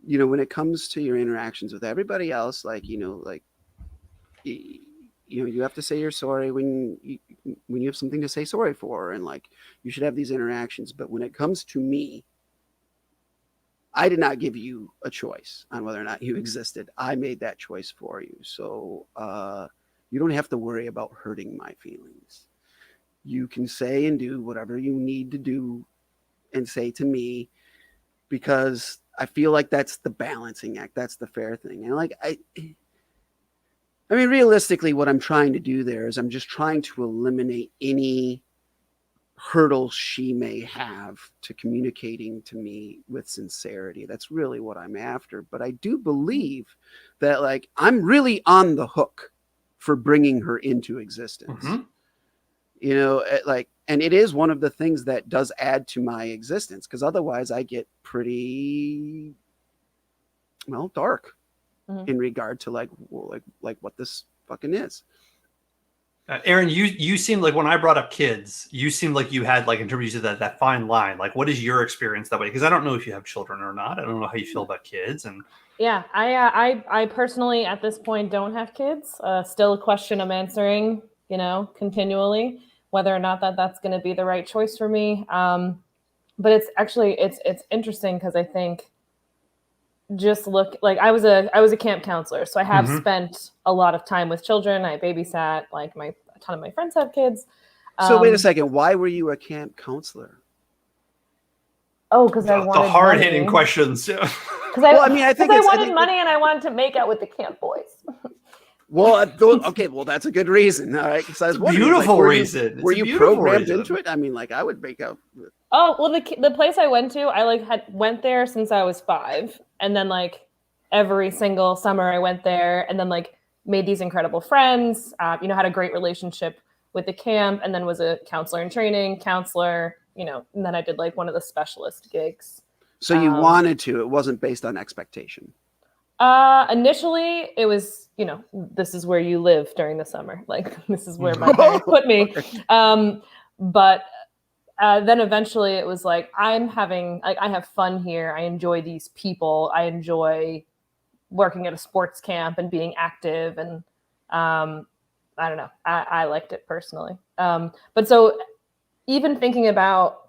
you know, when it comes to your interactions with everybody else, like, you know, like, you have to say you're sorry when you have something to say sorry for, and like, you should have these interactions. But when it comes to me, I did not give you a choice on whether or not you existed. I made that choice for you. So, you don't have to worry about hurting my feelings. You can say and do whatever you need to do and say to me, because I feel like that's the balancing act. That's the fair thing. And like, I mean, realistically, what I'm trying to do there is I'm just trying to eliminate any hurdles she may have to communicating to me with sincerity. That's really what I'm after. But I do believe that, like, I'm really on the hook for bringing her into existence. You know, like, and it is one of the things that does add to my existence, because otherwise I get pretty, well, dark in regard to like what this fucking is. Aaron, you seemed like, when I brought up kids, you seemed like you had, like, in terms of that fine line. Like, what is your experience that way? Because I don't know if you have children or not. I don't know how you feel about kids. And yeah, I personally at this point don't have kids. Still a question I'm answering, you know, continually, whether or not that's going to be the right choice for me. but it's actually it's interesting because I think just look like I was a camp counselor, so I have spent a lot of time with children. I babysat like a ton of my friends have kids. So wait a second, why were you a camp counselor? Oh, because I wanted the hard-hitting questions. Because I think I wanted money and I wanted to make out with the camp boys. Well, okay, well that's a good reason. All right, because I was wondering, beautiful reason. Were you programmed into it? I mean, like I would make out. Oh well, the place I went to, I went there since I was 5, and then like every single summer I went there, and then like made these incredible friends. Had a great relationship with the camp, and then was a counselor in training, counselor. And then I did like one of the specialist gigs. So you wanted to? It wasn't based on expectation. Initially, it was, this is where you live during the summer. Like this is where my parents put me. But then eventually it was like, I have fun here. I enjoy these people. I enjoy working at a sports camp and being active. And I don't know, I liked it personally. But so even thinking about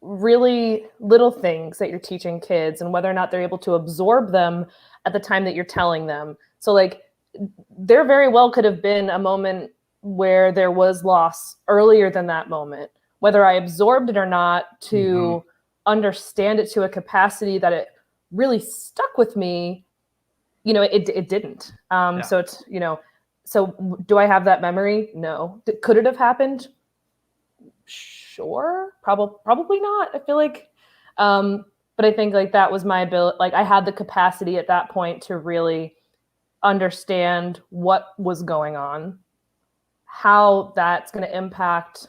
really little things that you're teaching kids and whether or not they're able to absorb them at the time that you're telling them. So like there very well could have been a moment where there was loss earlier than that moment, whether I absorbed it or not, to understand it to a capacity that it really stuck with me. It didn't. So it's, so do I have that memory? No. Could it have happened? Sure. Probably not. I feel like, but I think like that was my ability. Like I had the capacity at that point to really understand what was going on, how that's going to impact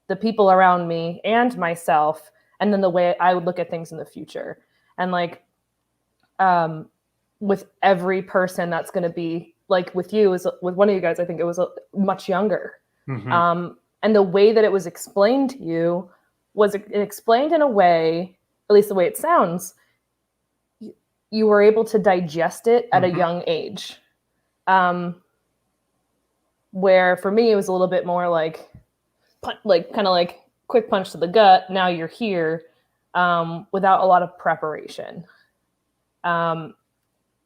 the people around me and myself, and then the way I would look at things in the future. And like, with every person that's going to be like with you, with one of you guys, I think it was much younger. And the way that it was explained to you was explained in a way, at least the way it sounds, you were able to digest it at a young age. Where for me, it was a little bit more like kind of like quick punch to the gut. Now you're here, without a lot of preparation. And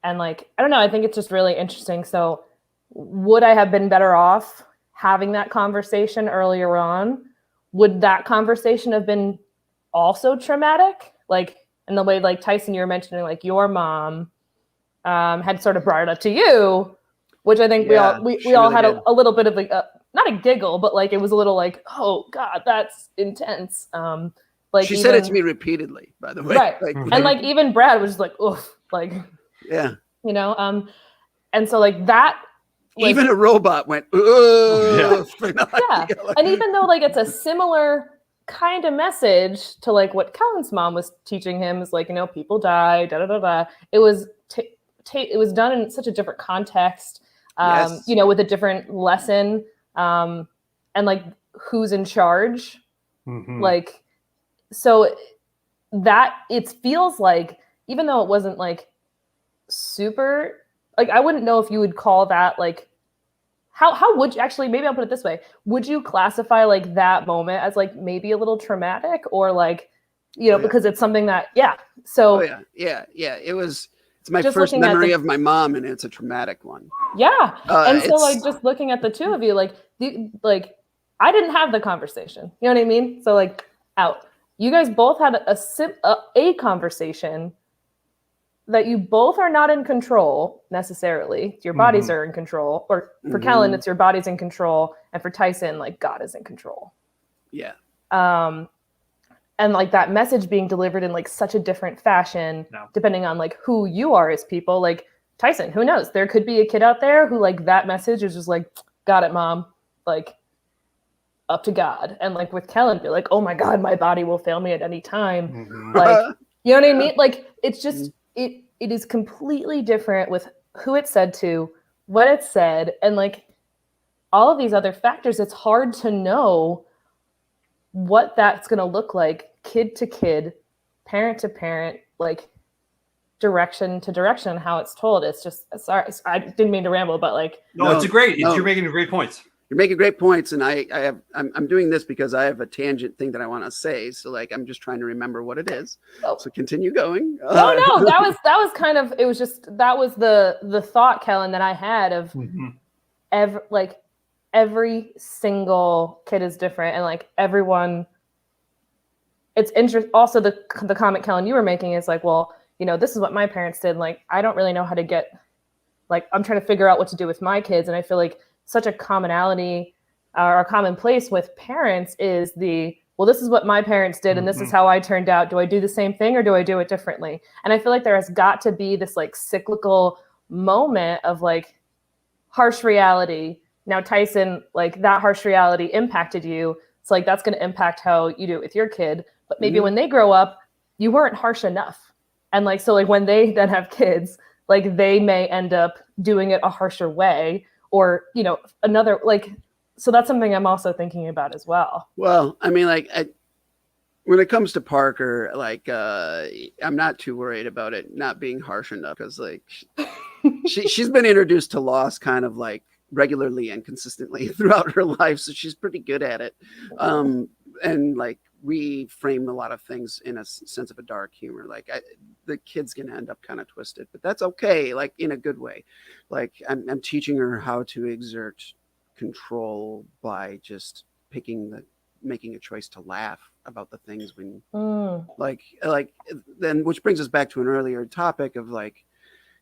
like, I don't know, I think it's just really interesting. So would I have been better off having that conversation earlier on? Would that conversation have been also traumatic? Like in the way, like Tyson, you were mentioning, like your mom had sort of brought it up to you, which I think we all had a little bit of like not a giggle, but like it was a little like, oh God, that's intense. Like she said it to me repeatedly, by the way. Right. And like even Brad was like, oof, like yeah. And so like that. Like, even a robot went, yeah. And even though like it's a similar kind of message to like what Kellen's mom was teaching him, is like, people die, da da da da. It was it was done in such a different context, with a different lesson, and like who's in charge, like so that it feels like, even though it wasn't like super. Like, I wouldn't know if you would call that like, how would you actually, maybe I'll put it this way. Would you classify like that moment as like maybe a little traumatic, or like, because it's something that, So it's my first memory of my mom, and it's a traumatic one. Yeah. And so like just looking at the two of you, like, I didn't have the conversation, you know what I mean? So like you guys both had a conversation that you both are not in control necessarily. Your bodies are in control. Or for Kellen, it's your body's in control. And for Tyson, like God is in control. Yeah. And like that message being delivered in like such a different fashion, depending on like who you are as people. Like Tyson, who knows? There could be a kid out there who like that message is just like, got it, mom. Like up to God. And like with Kellen, be like, oh my God, my body will fail me at any time. Like, you know what I mean? Like it's just, it is completely different with who it's said to, what it's said, and like all of these other factors. It's hard to know what that's going to look like, kid to kid, parent to parent, like direction to direction, how it's told. It's just, sorry, I didn't mean to ramble, but like, you're making great points. making great points, and I'm doing this because I have a tangent thing that I want to say. So like I'm just trying to remember what it is. So continue going. No, that was kind of, it was just, that was the thought, Kellen, that I had of every single kid is different, and like everyone. It's interesting. Also, the comment, Kellen, you were making is like, well, you know, this is what my parents did. Like, I don't really know how to get, like, I'm trying to figure out what to do with my kids. And I feel like such a commonality or a common place with parents is well, this is what my parents did, and this is how I turned out. Do I do the same thing or do I do it differently? And I feel like there has got to be this like cyclical moment of like harsh reality. Now, Tyson, like that harsh reality impacted you. So like that's going to impact how you do it with your kid. But maybe when they grow up, you weren't harsh enough. And like, so like when they then have kids, like they may end up doing it a harsher way, or, you know, another, like, so that's something I'm also thinking about as well. Well, I mean, like when it comes to Parker, like I'm not too worried about it not being harsh enough, because like she's been introduced to loss kind of like regularly and consistently throughout her life, so she's pretty good at it. And like we frame a lot of things in a sense of a dark humor. Like the kid's gonna end up kind of twisted, but that's okay, like in a good way. Like I'm teaching her how to exert control by just making a choice to laugh about the things when like then, which brings us back to an earlier topic of like,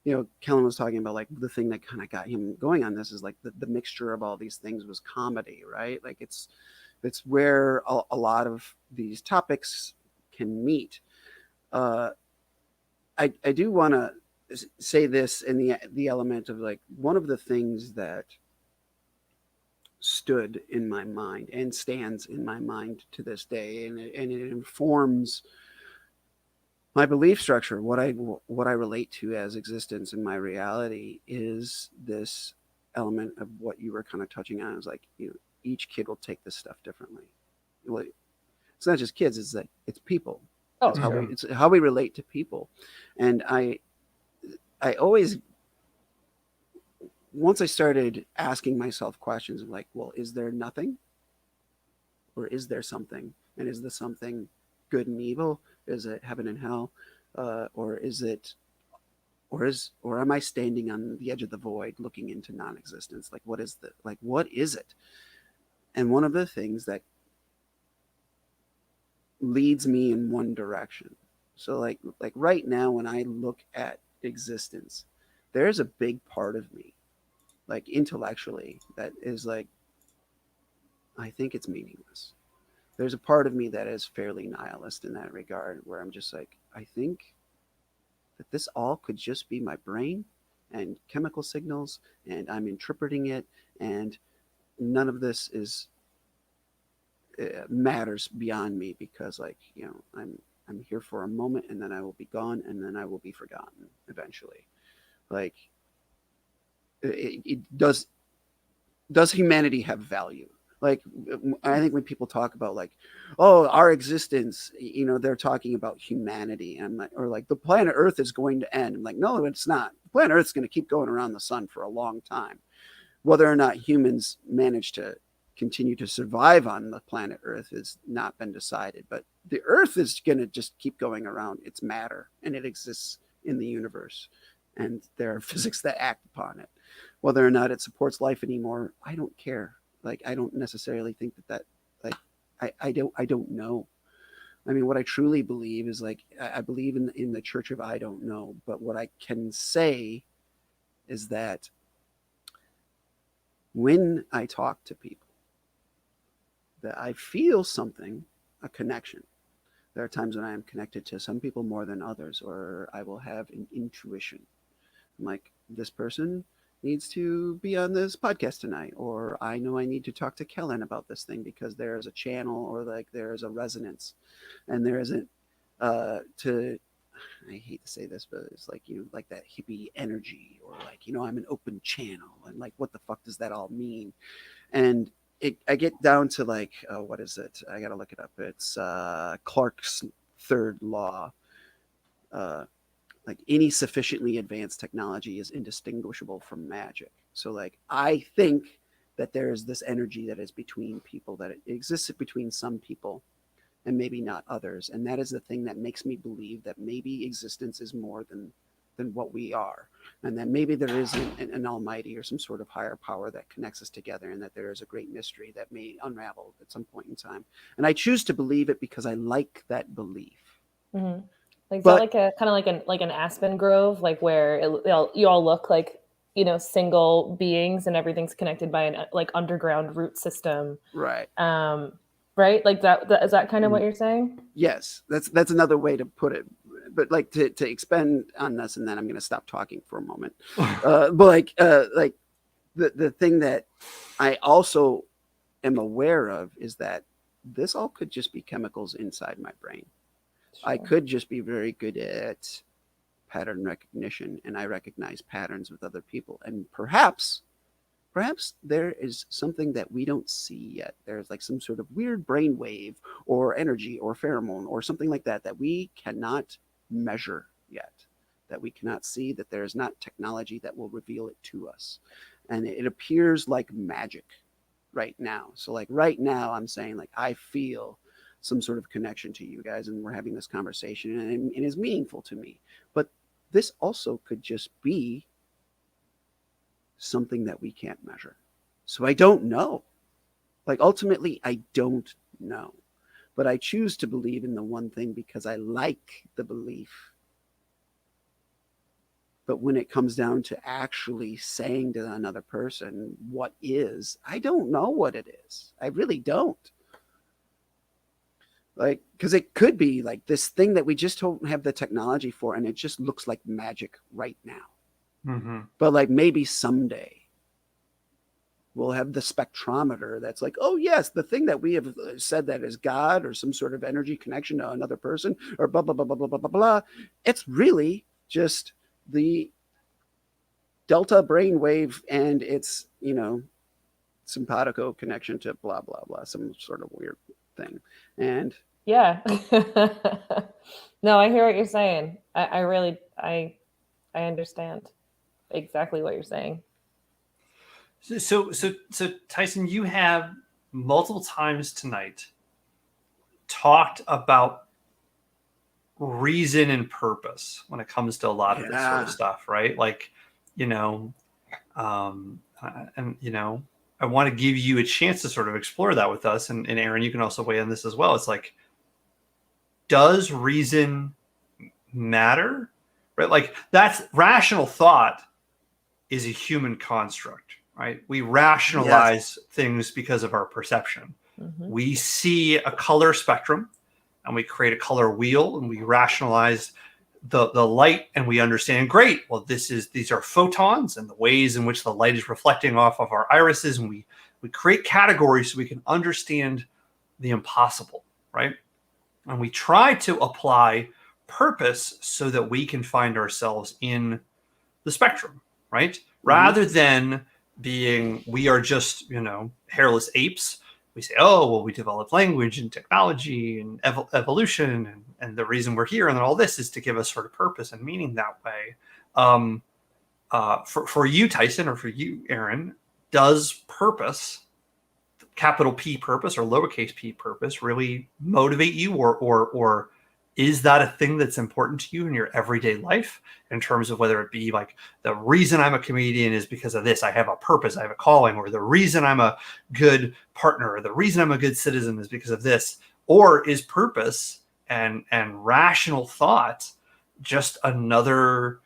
you know, Kellen was talking about like the thing that kind of got him going on this is like the mixture of all these things was comedy, right? Like it's where a lot of these topics can meet. I do want to say this in the element of like one of the things that stood in my mind and stands in my mind to this day, and it informs my belief structure, what I relate to as existence in my reality, is this element of what you were kind of touching on. Is like, you know, each kid will take this stuff differently. It's not just kids; it's people. It's how we relate to people, and I always, once I started asking myself questions of like, well, is there nothing, or is there something, and is the something good and evil? Is it heaven and hell, or am I standing on the edge of the void, looking into non-existence? Like, what is it? And one of the things that leads me in one direction. So, like right now, when I look at existence, there's a big part of me, like intellectually, that is like, I think it's meaningless. There's a part of me that is fairly nihilist in that regard, where I'm just like, I think that this all could just be my brain and chemical signals, and I'm interpreting it, and none of this matters beyond me, because like, you know, I'm here for a moment, and then I will be gone, and then I will be forgotten eventually. Like, it does humanity have value? Like, I think when people talk about like, oh, our existence, you know, they're talking about humanity, and like, or like the planet Earth is going to end. I'm like, no, it's not. The planet Earth's going to keep going around the sun for a long time. Whether or not humans manage to continue to survive on the planet Earth has not been decided. But the Earth is going to just keep going around. It's matter, and it exists in the universe, and there are physics that act upon it. Whether or not it supports life anymore, I don't care. Like, I don't necessarily think that like, I don't know. I mean, what I truly believe is like, I believe in the church of I don't know. But what I can say is that when I talk to people, that I feel something, a connection. There are times when I am connected to some people more than others, or I will have an intuition. I'm like, this person needs to be on this podcast tonight, or I know I need to talk to Kellen about this thing because there is a channel, or like there is a resonance, and there isn't I hate to say this, but it's like, you know, like that hippie energy, or like, you know, I'm an open channel, and like, what the fuck does that all mean? And I get down to like, what is it? I gotta look it up. It's Clarke's third law. Like, any sufficiently advanced technology is indistinguishable from magic. So like, I think that there is this energy that is between people, that it exists between some people and maybe not others. And that is the thing that makes me believe that maybe existence is more than what we are, and that maybe there is an almighty or some sort of higher power that connects us together, and that there is a great mystery that may unravel at some point in time. And I choose to believe it because I like that belief. Mm-hmm. Like, is that like a kind of like an aspen grove, like where you all look like, single beings and everything's connected by an like underground root system, right? Right, like that is that kind of what you're saying? Yes, that's another way to put it. But like to expand on this, and then I'm going to stop talking for a moment. But like the thing that I also am aware of is that this all could just be chemicals inside my brain. Sure. I could just be very good at pattern recognition, and I recognize patterns with other people, and perhaps there is something that we don't see yet. There's like some sort of weird brain wave or energy or pheromone or something like that that we cannot measure yet, that we cannot see, that there is not technology that will reveal it to us. And it appears like magic right now. So like right now I'm saying like I feel some sort of connection to you guys, and we're having this conversation, and it is meaningful to me. But this also could just be something that we can't measure. So I don't know. Like ultimately, I don't know. But I choose to believe in the one thing because I like the belief. But when it comes down to actually saying to another person what is, I don't know what it is. I really don't. Like, because it could be like this thing that we just don't have the technology for, and it just looks like magic right now. Mm-hmm. But like maybe someday we'll have the spectrometer that's like, oh yes, the thing that we have said that is God or some sort of energy connection to another person or blah, blah, blah, blah, blah, blah, blah, blah. It's really just the delta brainwave and its, simpatico connection to blah, blah, blah, some sort of weird thing. And yeah. No, I hear what you're saying. I really understand exactly what you're saying. So Tyson, you have multiple times tonight talked about reason and purpose when it comes to a lot of this sort of stuff, right? Like, and I want to give you a chance to sort of explore that with us. And Aaron, you can also weigh on this as well. It's like, does reason matter? Right? Like that's rational thought is a human construct, right? We rationalize things because of our perception. Mm-hmm. We see a color spectrum and we create a color wheel and we rationalize the light, and we understand, great, well, these are photons and the ways in which the light is reflecting off of our irises, and we create categories so we can understand the impossible, right? And we try to apply purpose so that we can find ourselves in the spectrum, right? Mm-hmm. Rather than being, we are just, hairless apes. We say, oh, well, we developed language and technology and evolution, and the reason we're here and all this is to give us sort of purpose and meaning that way. For you, Tyson, or for you, Aaron, does purpose, capital P purpose or lowercase p purpose, really motivate you, or is that a thing that's important to you in your everyday life, in terms of whether it be like the reason I'm a comedian is because of this, I have a purpose, I have a calling, or the reason I'm a good partner, or the reason I'm a good citizen is because of this? Or is purpose and rational thought just another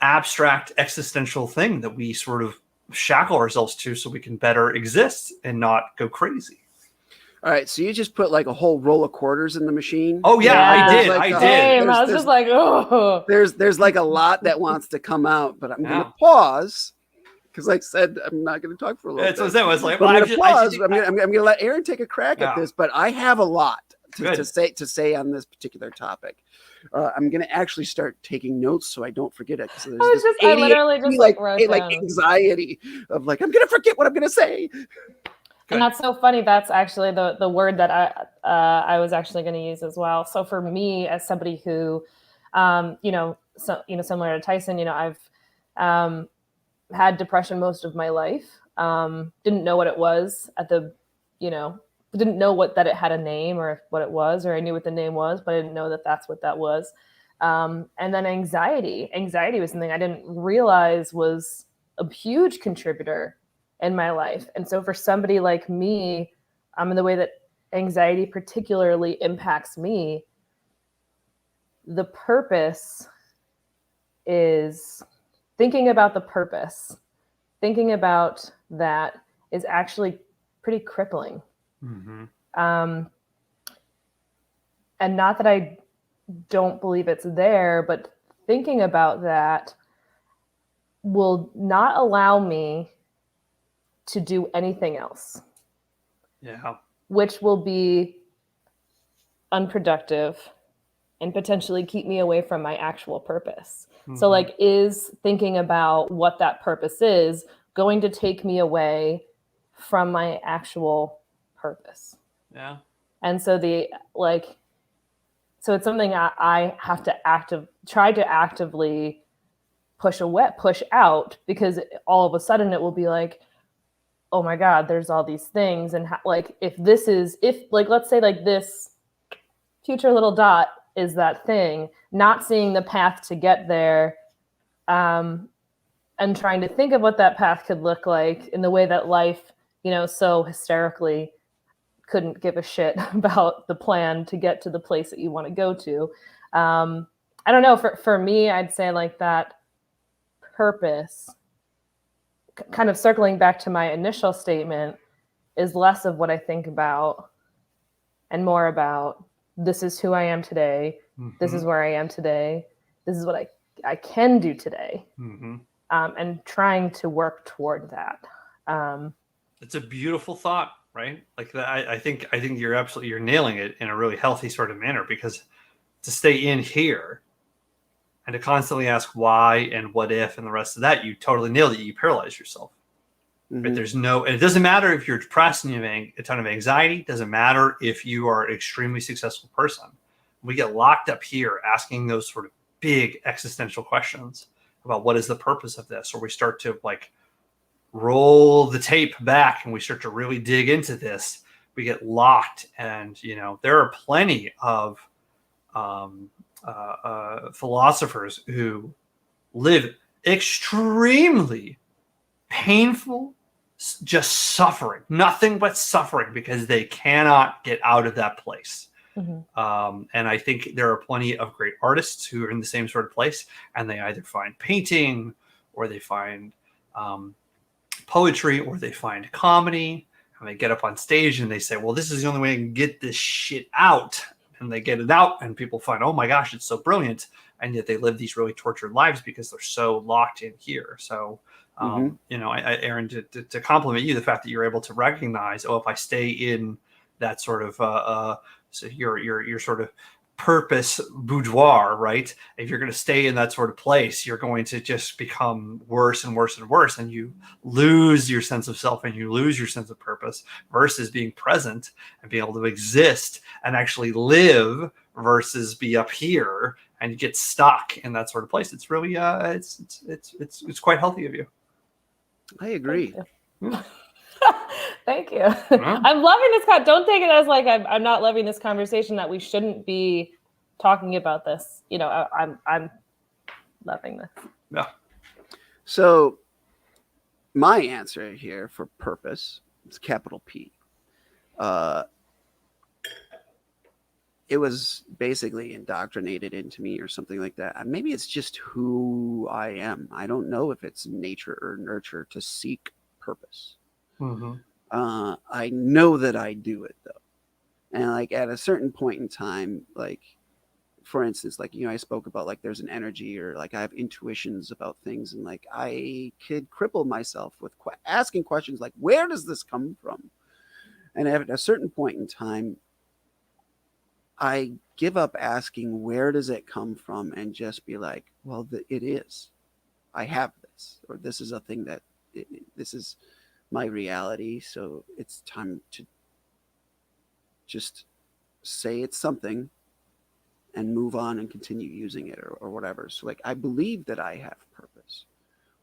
abstract existential thing that we sort of shackle ourselves to so we can better exist and not go crazy? All right, so you just put like a whole roll of quarters in the machine. Oh yeah, I did. Like, I did. Same. I was just like, oh. There's like a lot that wants to come out, but I'm going to pause because I said I'm not going to talk for a little bit. That's what I was like. I'm going to pause. I'm going to let Aaron take a crack at this, but I have a lot to say on this particular topic. I'm going to actually start taking notes so I don't forget it. I literally just wrote down anxiety of like I'm going to forget what I'm going to say. And that's so funny. That's actually the word that I was actually going to use as well. So for me, as somebody who, similar to Tyson, I've had depression most of my life. Didn't know what it was at the, didn't know that it had a name or what it was, or I knew what the name was, but I didn't know that that's what that was. And then anxiety was something I didn't realize was a huge contributor in my life. And so for somebody like me, in the way that anxiety particularly impacts me, the purpose is thinking about the purpose. Thinking about that is actually pretty crippling. Mm-hmm. And not that I don't believe it's there, but thinking about that will not allow me to do anything else. Yeah. Which will be unproductive and potentially keep me away from my actual purpose. Mm-hmm. So like, is thinking about what that purpose is going to take me away from my actual purpose? Yeah. And so so it's something I have to try to actively push out, because all of a sudden it will be like, oh my God, there's all these things. And like, if let's say like this future little dot is that thing, not seeing the path to get there, and trying to think of what that path could look like in the way that life, so hysterically couldn't give a shit about the plan to get to the place that you want to go to. I don't know, for me, I'd say like that purpose, kind of circling back to my initial statement, is less of what I think about and more about, this is who I am today. Mm-hmm. This is where I am today. This is what I can do today. Mm-hmm. And trying to work toward that. It's a beautiful thought, right? Like that. I think you're nailing it in a really healthy sort of manner, because to stay in here and to constantly ask why and what if and the rest of that, you totally nailed it. You paralyze yourself. Mm-hmm. Right? And it doesn't matter if you're depressed and you have a ton of anxiety. It doesn't matter if you are an extremely successful person. We get locked up here asking those sort of big existential questions about what is the purpose of this, or we start to like roll the tape back and we start to really dig into this. We get locked, and there are plenty of philosophers who live extremely painful, just suffering, nothing but suffering, because they cannot get out of that place. Mm-hmm. And I think there are plenty of great artists who are in the same sort of place, and they either find painting, or they find poetry, or they find comedy, and they get up on stage and they say, well, this is the only way I can get this shit out. And they get it out, and people find, oh my gosh, it's so brilliant. And yet they live these really tortured lives because they're so locked in here. So, Aaron, to compliment you, the fact that you're able to recognize, if I stay in that sort of, so your sort of purpose boudoir, right? If you're going to stay in that sort of place, you're going to just become worse and worse and worse, and you lose your sense of self and you lose your sense of purpose, versus being present and being able to exist and actually live, versus be up here and get stuck in that sort of place. It's really it's quite healthy of you. I agree. Thank you. I'm loving this. Don't take it as like I'm not loving this conversation, that we shouldn't be talking about this. I'm loving this. Yeah. So my answer here for purpose is capital P. It was basically indoctrinated into me or something like that. Maybe it's just who I am. I don't know if it's nature or nurture to seek purpose. Mm-hmm. I know that I do it though. And like at a certain point in time, like for instance, like, I spoke about like there's an energy, or like I have intuitions about things, and like I could cripple myself with asking questions like, where does this come from? And at a certain point in time, I give up asking where does it come from, and just be like, well, it is. I have this, or this is a thing that this is my reality. So it's time to just say it's something and move on and continue using it, or whatever. So like, I believe that I have purpose,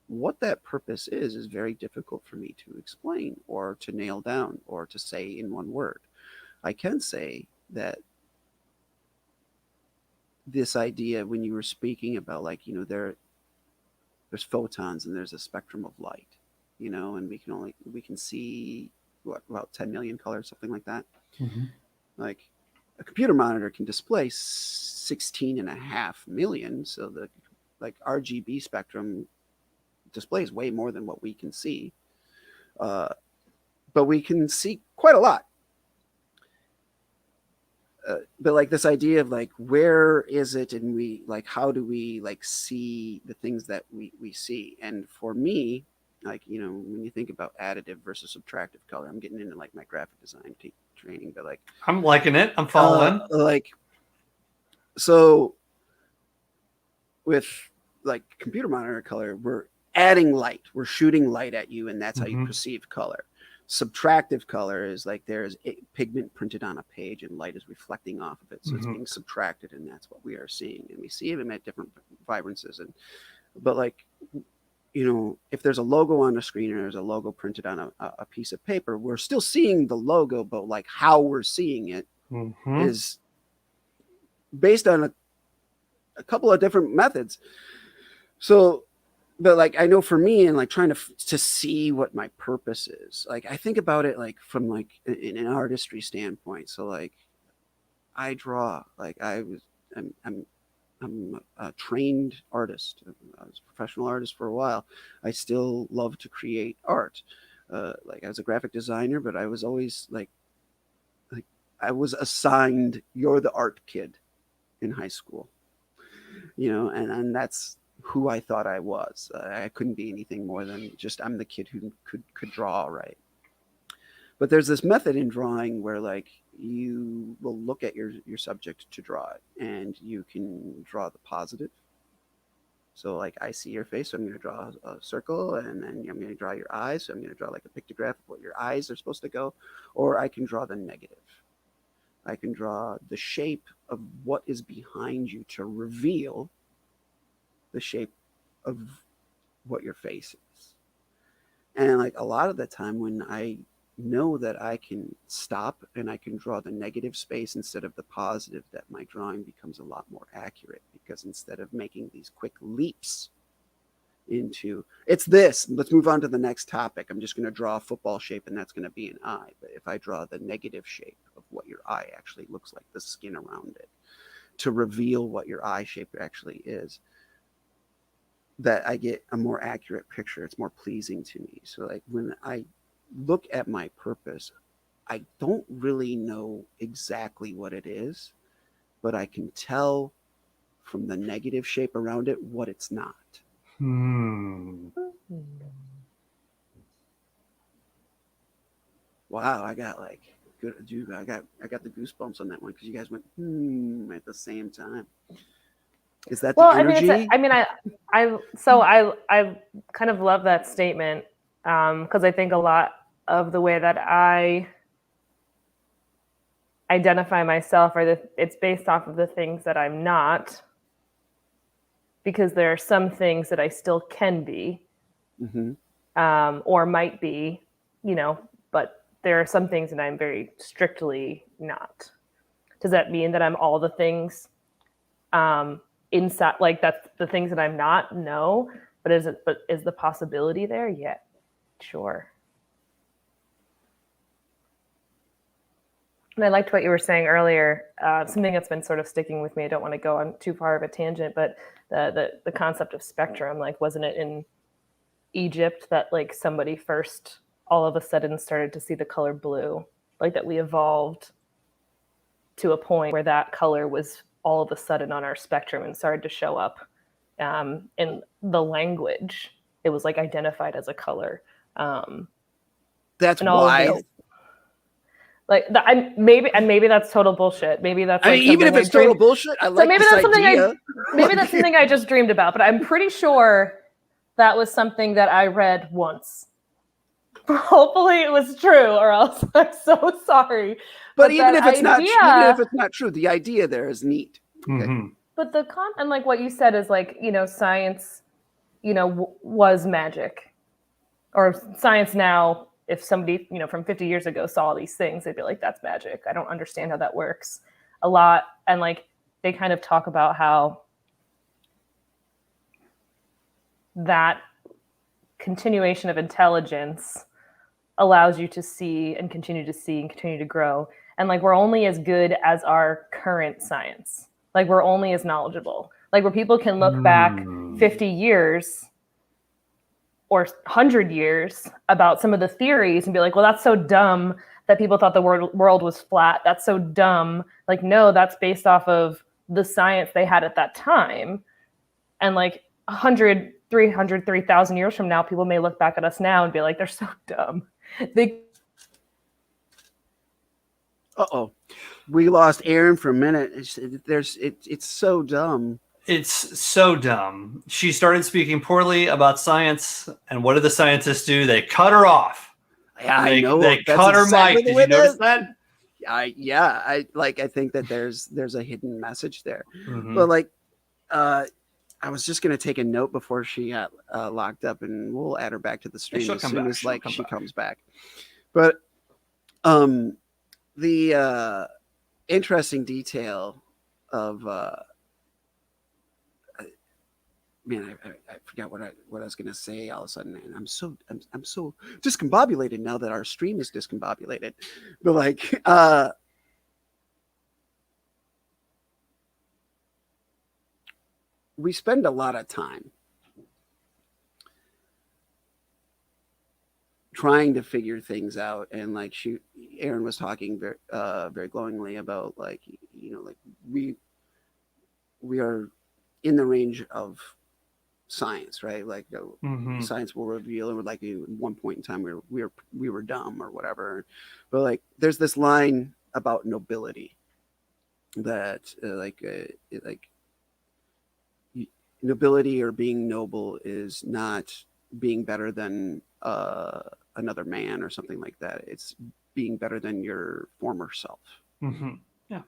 what that purpose is very difficult for me to explain or to nail down or to say in one word. I can say that this idea, when you were speaking about, like, there's photons and there's a spectrum of light, and we can see what, about 10 million colors, something like that. Mm-hmm. Like, a computer monitor can display 16.5 million. So the RGB spectrum displays way more than what we can see. But we can see quite a lot. But like this idea of like, where is it, and how do we like see the things that we see? And for me, like, when you think about additive versus subtractive color, I'm getting into like my graphic design training, but like, I'm liking it. I'm following. So with like computer monitor color, we're adding light, we're shooting light at you, and that's how you perceive color. Subtractive color is like there's pigment printed on a page and light is reflecting off of it. So it's being subtracted, and that's what we are seeing. And we see them at different vibrances. But like, if there's a logo on the screen or there's a logo printed on a piece of paper, we're still seeing the logo, but like how we're seeing it is based on a couple of different methods. So, but like, I know for me, and like trying to see what my purpose is, like I think about it like from like in an artistry standpoint. So like, I draw, like I'm a trained artist. I was a professional artist for a while. I still love to create art. Like I was a graphic designer, but I was always like I was assigned, you're the art kid in high school, and that's who I thought I was. I couldn't be anything more than just, I'm the kid who could draw right. But there's this method in drawing where like you will look at your subject to draw it, and you can draw the positive. So like, I see your face, so I'm going to draw a circle, and then I'm going to draw your eyes. So I'm going to draw like a pictograph of what your eyes are supposed to go. Or I can draw the negative. I can draw the shape of what is behind you to reveal the shape of what your face is. And like a lot of the time, when I know that I can stop and I can draw the negative space instead of the positive, that my drawing becomes a lot more accurate, because instead of making these quick leaps into it's this, let's move on to the next topic, I'm just going to draw a football shape and that's going to be an eye. But if I draw the negative shape of what your eye actually looks like, the skin around it, to reveal what your eye shape actually is, that I get a more accurate picture. It's more pleasing to me. So like, when I look at my purpose, I don't really know exactly what it is, but I can tell from the negative shape around it what it's not. Wow, I got like good, dude. I got the goosebumps on that one, because you guys went at the same time. Is that the energy? I kind of love that statement, because I think a lot of the way that I identify myself it's based off of the things that I'm not, because there are some things that I still can be, or might be, but there are some things that I'm very strictly not. Does that mean that I'm all the things inside? Like, that's the things that I'm not? No. But is the possibility there? Yeah, sure. And I liked what you were saying earlier, something that's been sort of sticking with me. I don't want to go on too far of a tangent, but the concept of spectrum, like, wasn't it in Egypt that like somebody first all of a sudden started to see the color blue? Like, that we evolved to a point where that color was all of a sudden on our spectrum and started to show up in the language. It was like identified as a color. That's wild. Maybe that's total bullshit. Maybe that's like, even if it's total bullshit, I like this idea. Maybe that's something I just dreamed about, but I'm pretty sure that was something that I read once. Hopefully it was true, or else I'm so sorry. But even if it's not true, the idea there is neat. Okay. But and like what you said is like, science was magic. Or science now, if somebody, from 50 years ago saw these things, they'd be like, that's magic. I don't understand how that works a lot. And like, they kind of talk about how that continuation of intelligence allows you to see and continue to grow. And like, we're only as good as our current science. Like, we're only as knowledgeable. Like, where people can look back 50 years or 100 years about some of the theories and be like, well, that's so dumb that people thought the world was flat. That's so dumb. Like, no, that's based off of the science they had at that time. And like 100, 300, 3,000 years from now, people may look back at us now and be like, they're so dumb. Uh-oh. We lost Aaron for a minute. It's so dumb. It's so dumb. She started speaking poorly about science, and what did the scientists do? They cut her off. Yeah, I know. They cut her mic. Did you notice that? I think that there's a hidden message there. But like, I was just gonna take a note before she got locked up, and we'll add her back to the stream as soon as she comes back. But the interesting detail of man, I forgot what I was gonna say all of a sudden, and I'm so discombobulated now that our stream is discombobulated. But like, we spend a lot of time trying to figure things out, and like Aaron was talking very glowingly about like, like we are in the range of science, right? Like science will reveal, and like at one point in time we were dumb or whatever. But like, there's this line about nobility that nobility or being noble is not being better than another man or something like that. It's being better than your former self. Yeah.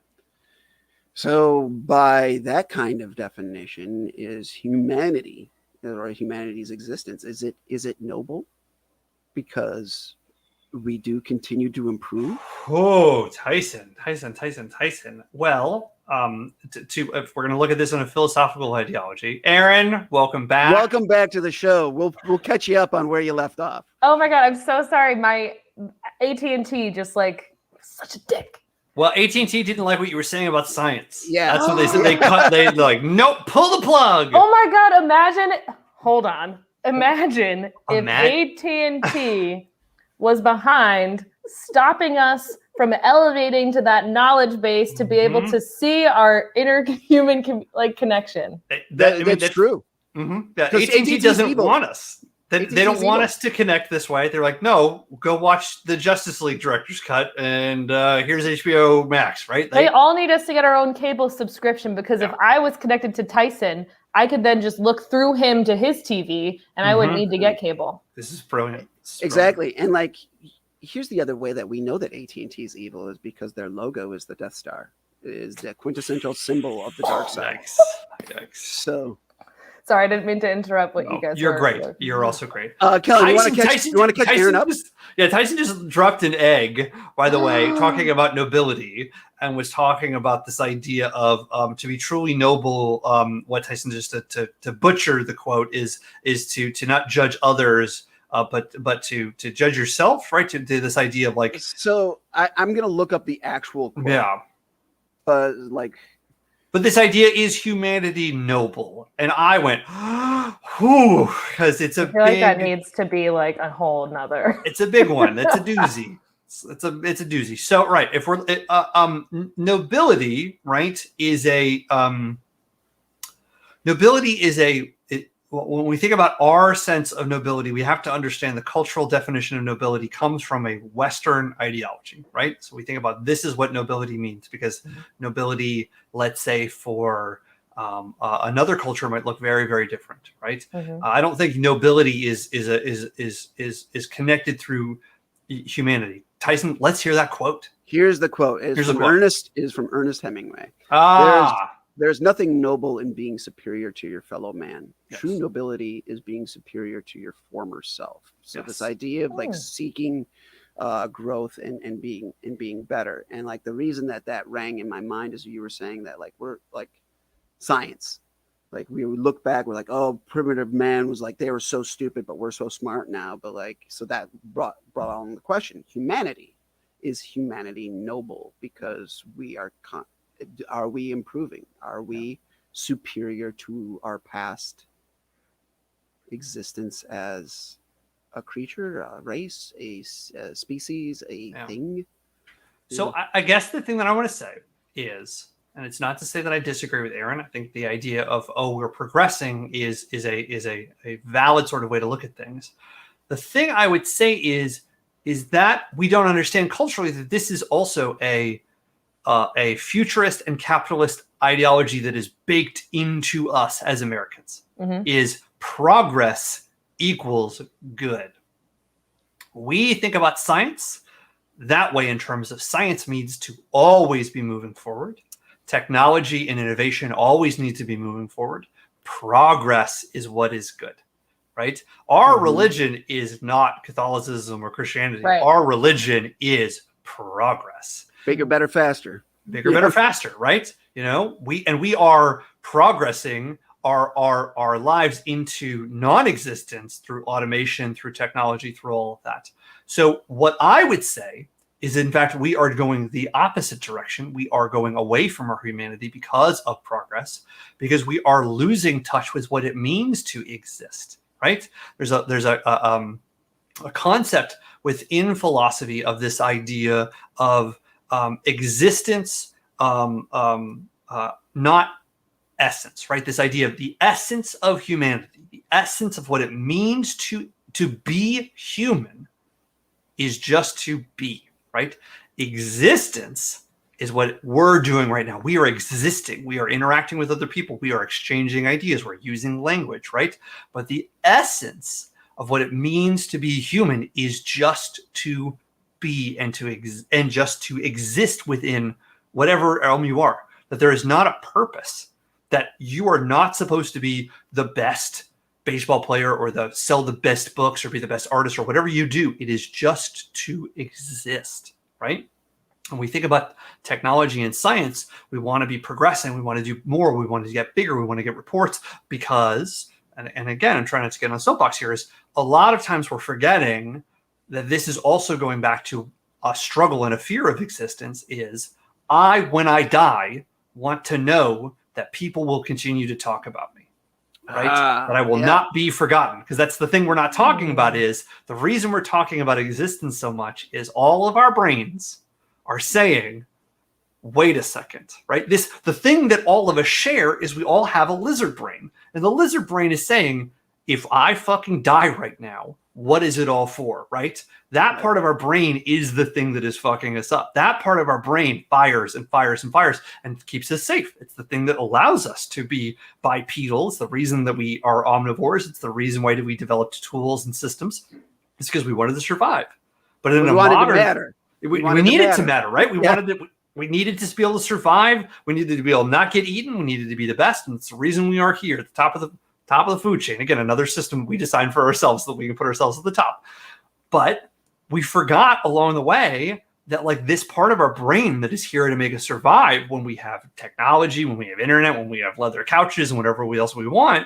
So by that kind of definition, is humanity or humanity's existence, is it noble because we do continue to improve? Oh, Tyson. Well, if we're going to look at this in a philosophical ideology, Aaron, welcome back. Welcome back to the show. We'll catch you up on where you left off. Oh my God, I'm so sorry. My AT&T just like such a dick. Well, AT&T didn't like what you were saying about science. Yeah, that's what they said. They cut. They're like, nope, pull the plug. Oh my God! Imagine if AT&T was behind stopping us from elevating to that knowledge base to be able to see our inner human connection. That's true. AT&T doesn't want us. They don't want us to connect this way. They're like, no, go watch the Justice League director's cut, and here's HBO Max, right? They all need us to get our own cable subscription, because if I was connected to Tyson, I could then just look through him to his TV, and I wouldn't need to get cable. This is brilliant. Exactly. And like, here's the other way that we know that AT&T is evil, is because their logo is the Death Star. It is the quintessential symbol of the dark side. Yikes. So... Sorry, I didn't mean to interrupt what you guys. You're great. You're also great. Kellen, you want to catch Aaron up? Tyson just dropped an egg, by the way, talking about nobility, and was talking about this idea of to be truly noble. What Tyson just to butcher the quote is to not judge others, but to judge yourself, right? To this idea of like. So I'm gonna look up the actual quote. Yeah. But this idea is humanity noble, and I went, whew, because it's a big. I feel like that needs to be like a whole nother. It's a big one. It's a doozy. It's a doozy. So right, if we're nobility, right, is a nobility is a. When we think about our sense of nobility, we have to understand the cultural definition of nobility comes from a Western ideology, right? So we think about this is what nobility means, because nobility, let's say for another culture, might look very, very different, right? I don't think nobility is connected through humanity. Tyson, let's hear that quote. Here's the quote. It's from Ernest Hemingway. There's nothing noble in being superior to your fellow man. Yes. True nobility is being superior to your former self. So Yes. this idea of like seeking growth and being better. And like the reason that rang in my mind is you were saying that like we're like science. Like we would look back, we're like, oh, primitive man was like they were so stupid, but we're so smart now. But like, so that brought on the question: humanity, is humanity noble? Because we are we improving? Are we superior to our past existence as a creature, a race, a species, a thing? So I guess the thing that I want to say is, and it's not to say that I disagree with Aaron. I think the idea of we're progressing is a valid sort of way to look at things. The thing I would say is that we don't understand culturally that this is also a futurist and capitalist ideology that is baked into us as Americans. Is progress equals good. We think about science that way in terms of science needs to always be moving forward. Technology and innovation always need to be moving forward. Progress is what is good, right? Our religion is not Catholicism or Christianity. Right. Our religion is progress. Bigger, better, faster. Bigger, better, faster, right? You know, we are progressing our lives into non-existence through automation, through technology, through all of that. So what I would say is, in fact, we are going the opposite direction. We are going away from our humanity because of progress, because we are losing touch with what it means to exist, right? There's a concept within philosophy of this idea of existence, not essence, right? This idea of the essence of humanity, the essence of what it means to be human is just to be, right? Existence is what we're doing right now. We are existing. We are interacting with other people. We are exchanging ideas. We're using language, right? But the essence of what it means to be human is just to be and just to exist within whatever realm you are. That there is not a purpose. That you are not supposed to be the best baseball player or sell the best books or be the best artist or whatever you do. It is just to exist, right? When we think about technology and science, we want to be progressing. We want to do more. We want to get bigger. We want to get reports because, and again, I'm trying not to get on a soapbox here, is a lot of times we're forgetting that this is also going back to a struggle and a fear of existence is when I die, want to know that people will continue to talk about me, right? That I will not be forgotten. Because that's the thing we're not talking about is the reason we're talking about existence so much is all of our brains are saying, wait a second, right? The thing that all of us share is we all have a lizard brain. And the lizard brain is saying, if I fucking die right now, what is it all for, right? That part of our brain is the thing that is fucking us up. That part of our brain fires and fires and fires and keeps us safe. It's the thing that allows us to be bipedal. It's the reason that we are omnivores. It's the reason why we developed tools and systems. It's because we wanted to survive. But in we wanted to matter. We needed to matter, right? We needed to be able to survive. We needed to be able to not get eaten. We needed to be the best. And it's the reason we are here at the top of the food chain. Again, another system we designed for ourselves so that we can put ourselves at the top. But we forgot along the way that like this part of our brain that is here to make us survive when we have technology, when we have internet, when we have leather couches and whatever else we want,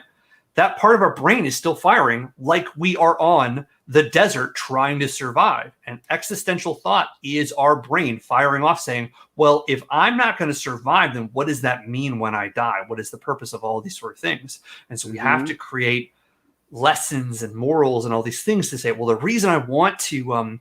that part of our brain is still firing like we are on the desert trying to survive. And existential thought is our brain firing off saying, well, if I'm not going to survive, then what does that mean when I die? What is the purpose of all these sort of things? And so we have to create lessons and morals and all these things to say, well, the reason I want to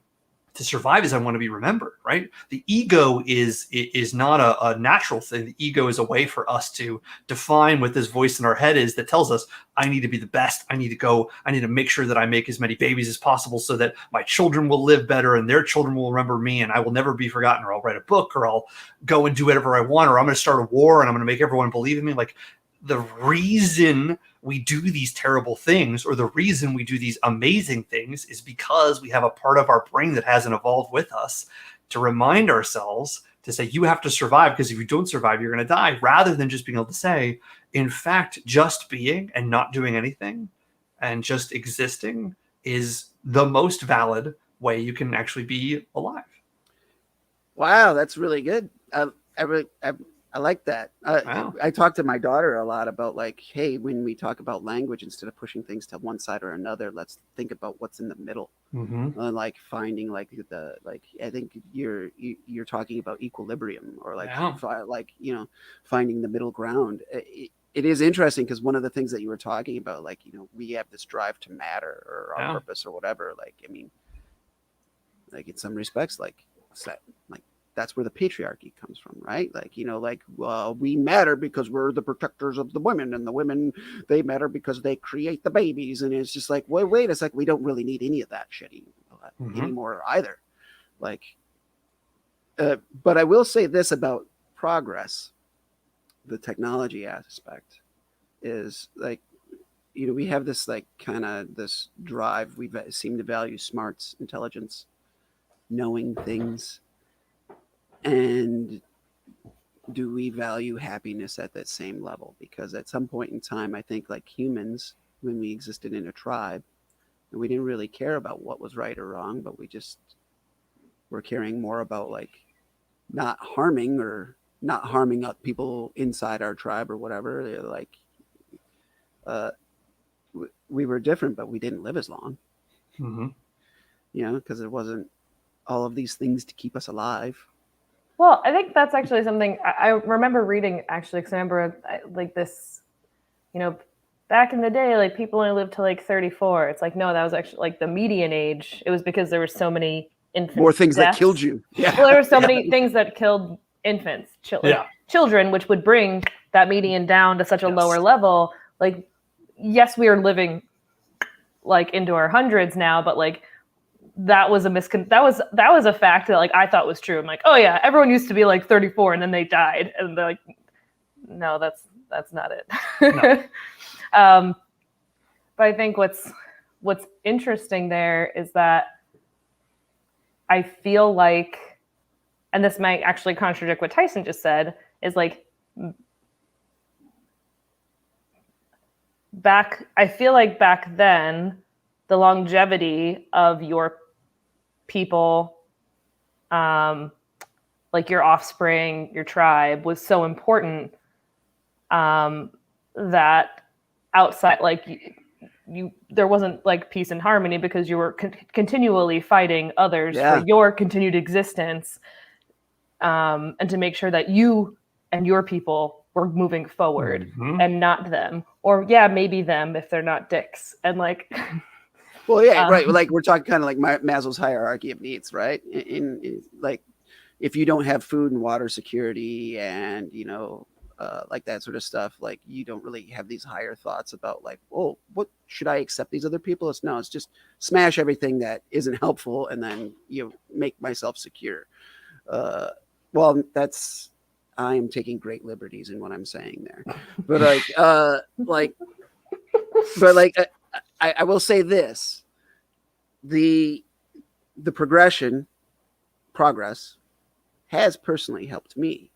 survive is I want to be remembered, right? The ego is not a natural thing. The ego is a way for us to define what this voice in our head is that tells us, I need to be the best. I need to make sure that I make as many babies as possible so that my children will live better and their children will remember me and I will never be forgotten, or I'll write a book, or I'll go and do whatever I want, or I'm going to start a war and I'm going to make everyone believe in me. Like the reason we do these terrible things or the reason we do these amazing things is because we have a part of our brain that hasn't evolved with us to remind ourselves to say you have to survive because if you don't survive, you're going to die, rather than just being able to say, in fact, just being and not doing anything and just existing is the most valid way you can actually be alive. Wow, that's really good. I like that. Wow. I talk to my daughter a lot about like, hey, when we talk about language, instead of pushing things to one side or another, let's think about what's in the middle. Like finding like I think you're talking about equilibrium, or like finding the middle ground. It is interesting because one of the things that you were talking about, like, we have this drive to matter or our purpose or whatever. Like, I mean, like in some respects, like that's where the patriarchy comes from, right? Like, we matter because we're the protectors of the women, and the women, they matter because they create the babies. And it's just like, wait, it's like, we don't really need any of that shit anymore either. Like, but I will say this about progress, the technology aspect is like, we have this like kind of this drive. We seem to value smarts, intelligence, knowing things. And do we value happiness at that same level? Because at some point in time, I think like humans, when we existed in a tribe, and we didn't really care about what was right or wrong, but we just were caring more about like not harming people inside our tribe or whatever. Like, we were different, but we didn't live as long. Because there wasn't all of these things to keep us alive. Well, I think that's actually something I remember reading, actually, because I remember like this, back in the day, like people only lived to like 34. It's like, no, that was actually like the median age. It was because there were so many infant more things deaths. That killed you. Yeah. Well, there were so many things that killed infants, children, which would bring that median down to such a lower level. Like, yes, we are living like into our hundreds now, but like, that was a fact that like I thought was true. I'm like, oh yeah, everyone used to be like 34 and then they died, and they're like, no, that's not it. No. But I think what's interesting there is that I feel like, and this might actually contradict what Tyson just said, is like I feel like back then the longevity of your people, like your offspring, your tribe, was so important that outside, like there wasn't like peace and harmony because you were continually fighting others for your continued existence, and to make sure that you and your people were moving forward and not them, or maybe them if they're not dicks, and like. Well, yeah, right. Like we're talking kind of like Maslow's hierarchy of needs, right? In like, if you don't have food and water security, and like that sort of stuff, like you don't really have these higher thoughts about like, oh, what should I accept these other people? It's just smash everything that isn't helpful, and then make myself secure. Well, I am taking great liberties in what I'm saying there, but I will say this: the progress has personally helped me,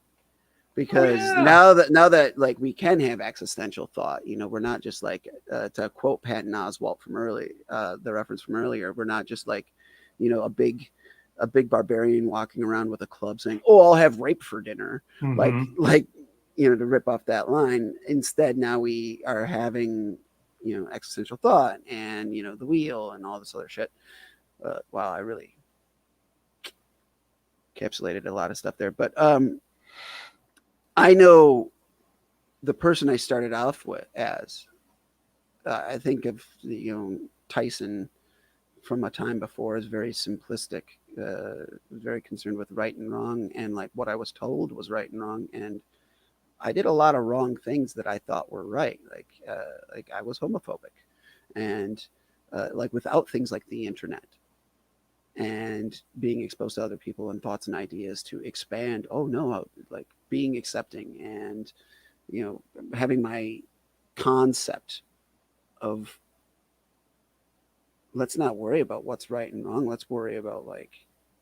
because now that like we can have existential thought, we're not just like, to quote Patton Oswalt from the reference from earlier, we're not just like, a big barbarian walking around with a club saying, "Oh, I'll have rape for dinner," like to rip off that line. Instead, now we are having existential thought and the wheel and all this other shit. Wow, I really encapsulated a lot of stuff there, but I know the person I started off with as, I think of Tyson from a time before, is very simplistic, very concerned with right and wrong, and like what I was told was right and wrong, and I did a lot of wrong things that I thought were right. Like I was homophobic, and like without things like the internet and being exposed to other people and thoughts and ideas to expand. Oh no, like being accepting and, having my concept of, let's not worry about what's right and wrong. Let's worry about like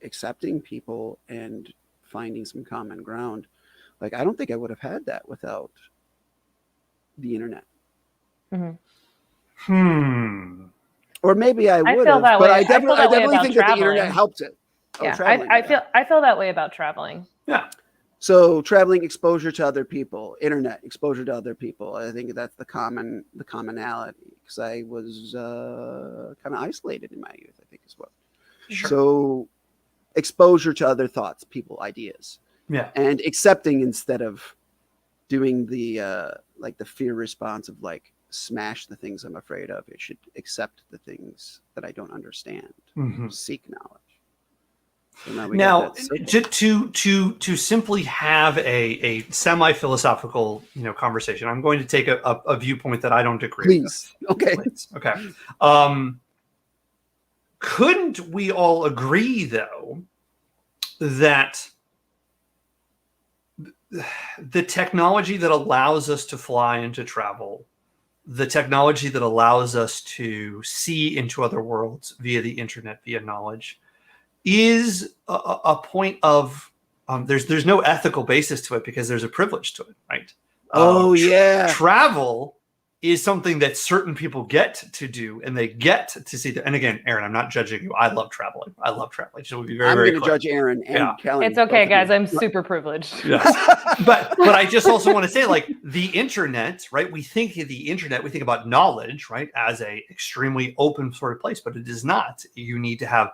accepting people and finding some common ground. Like, I don't think I would have had that without the internet. Or maybe I would have, but I definitely think that the internet helped it. Yeah, I feel that way about traveling. Yeah. So traveling, exposure to other people, internet exposure to other people. I think that's the commonality, because I was kind of isolated in my youth, I think, as well. Sure. So exposure to other thoughts, people, ideas, and accepting instead of doing the like the fear response of like smash the things I'm afraid of. It should accept the things that I don't understand. Seek knowledge. So now to simply have a semi-philosophical conversation, I'm going to take a viewpoint that I don't agree with. Okay. Please. Okay. Couldn't we all agree, though, that the technology that allows us to fly and to travel, the technology that allows us to see into other worlds via the internet, via knowledge, is a point of there's no ethical basis to it because there's a privilege to it, right? Travel is something that certain people get to do, and they get to see that. And again, Aaron, I'm not judging you. I love traveling. So we'll be very, very clear. I'm going to judge Aaron and Kellen. It's okay, guys. I'm super privileged. Yes. But I just also want to say, like, the internet, right? We think of the internet, we think about knowledge, right, as a extremely open sort of place, but it is not. You need to have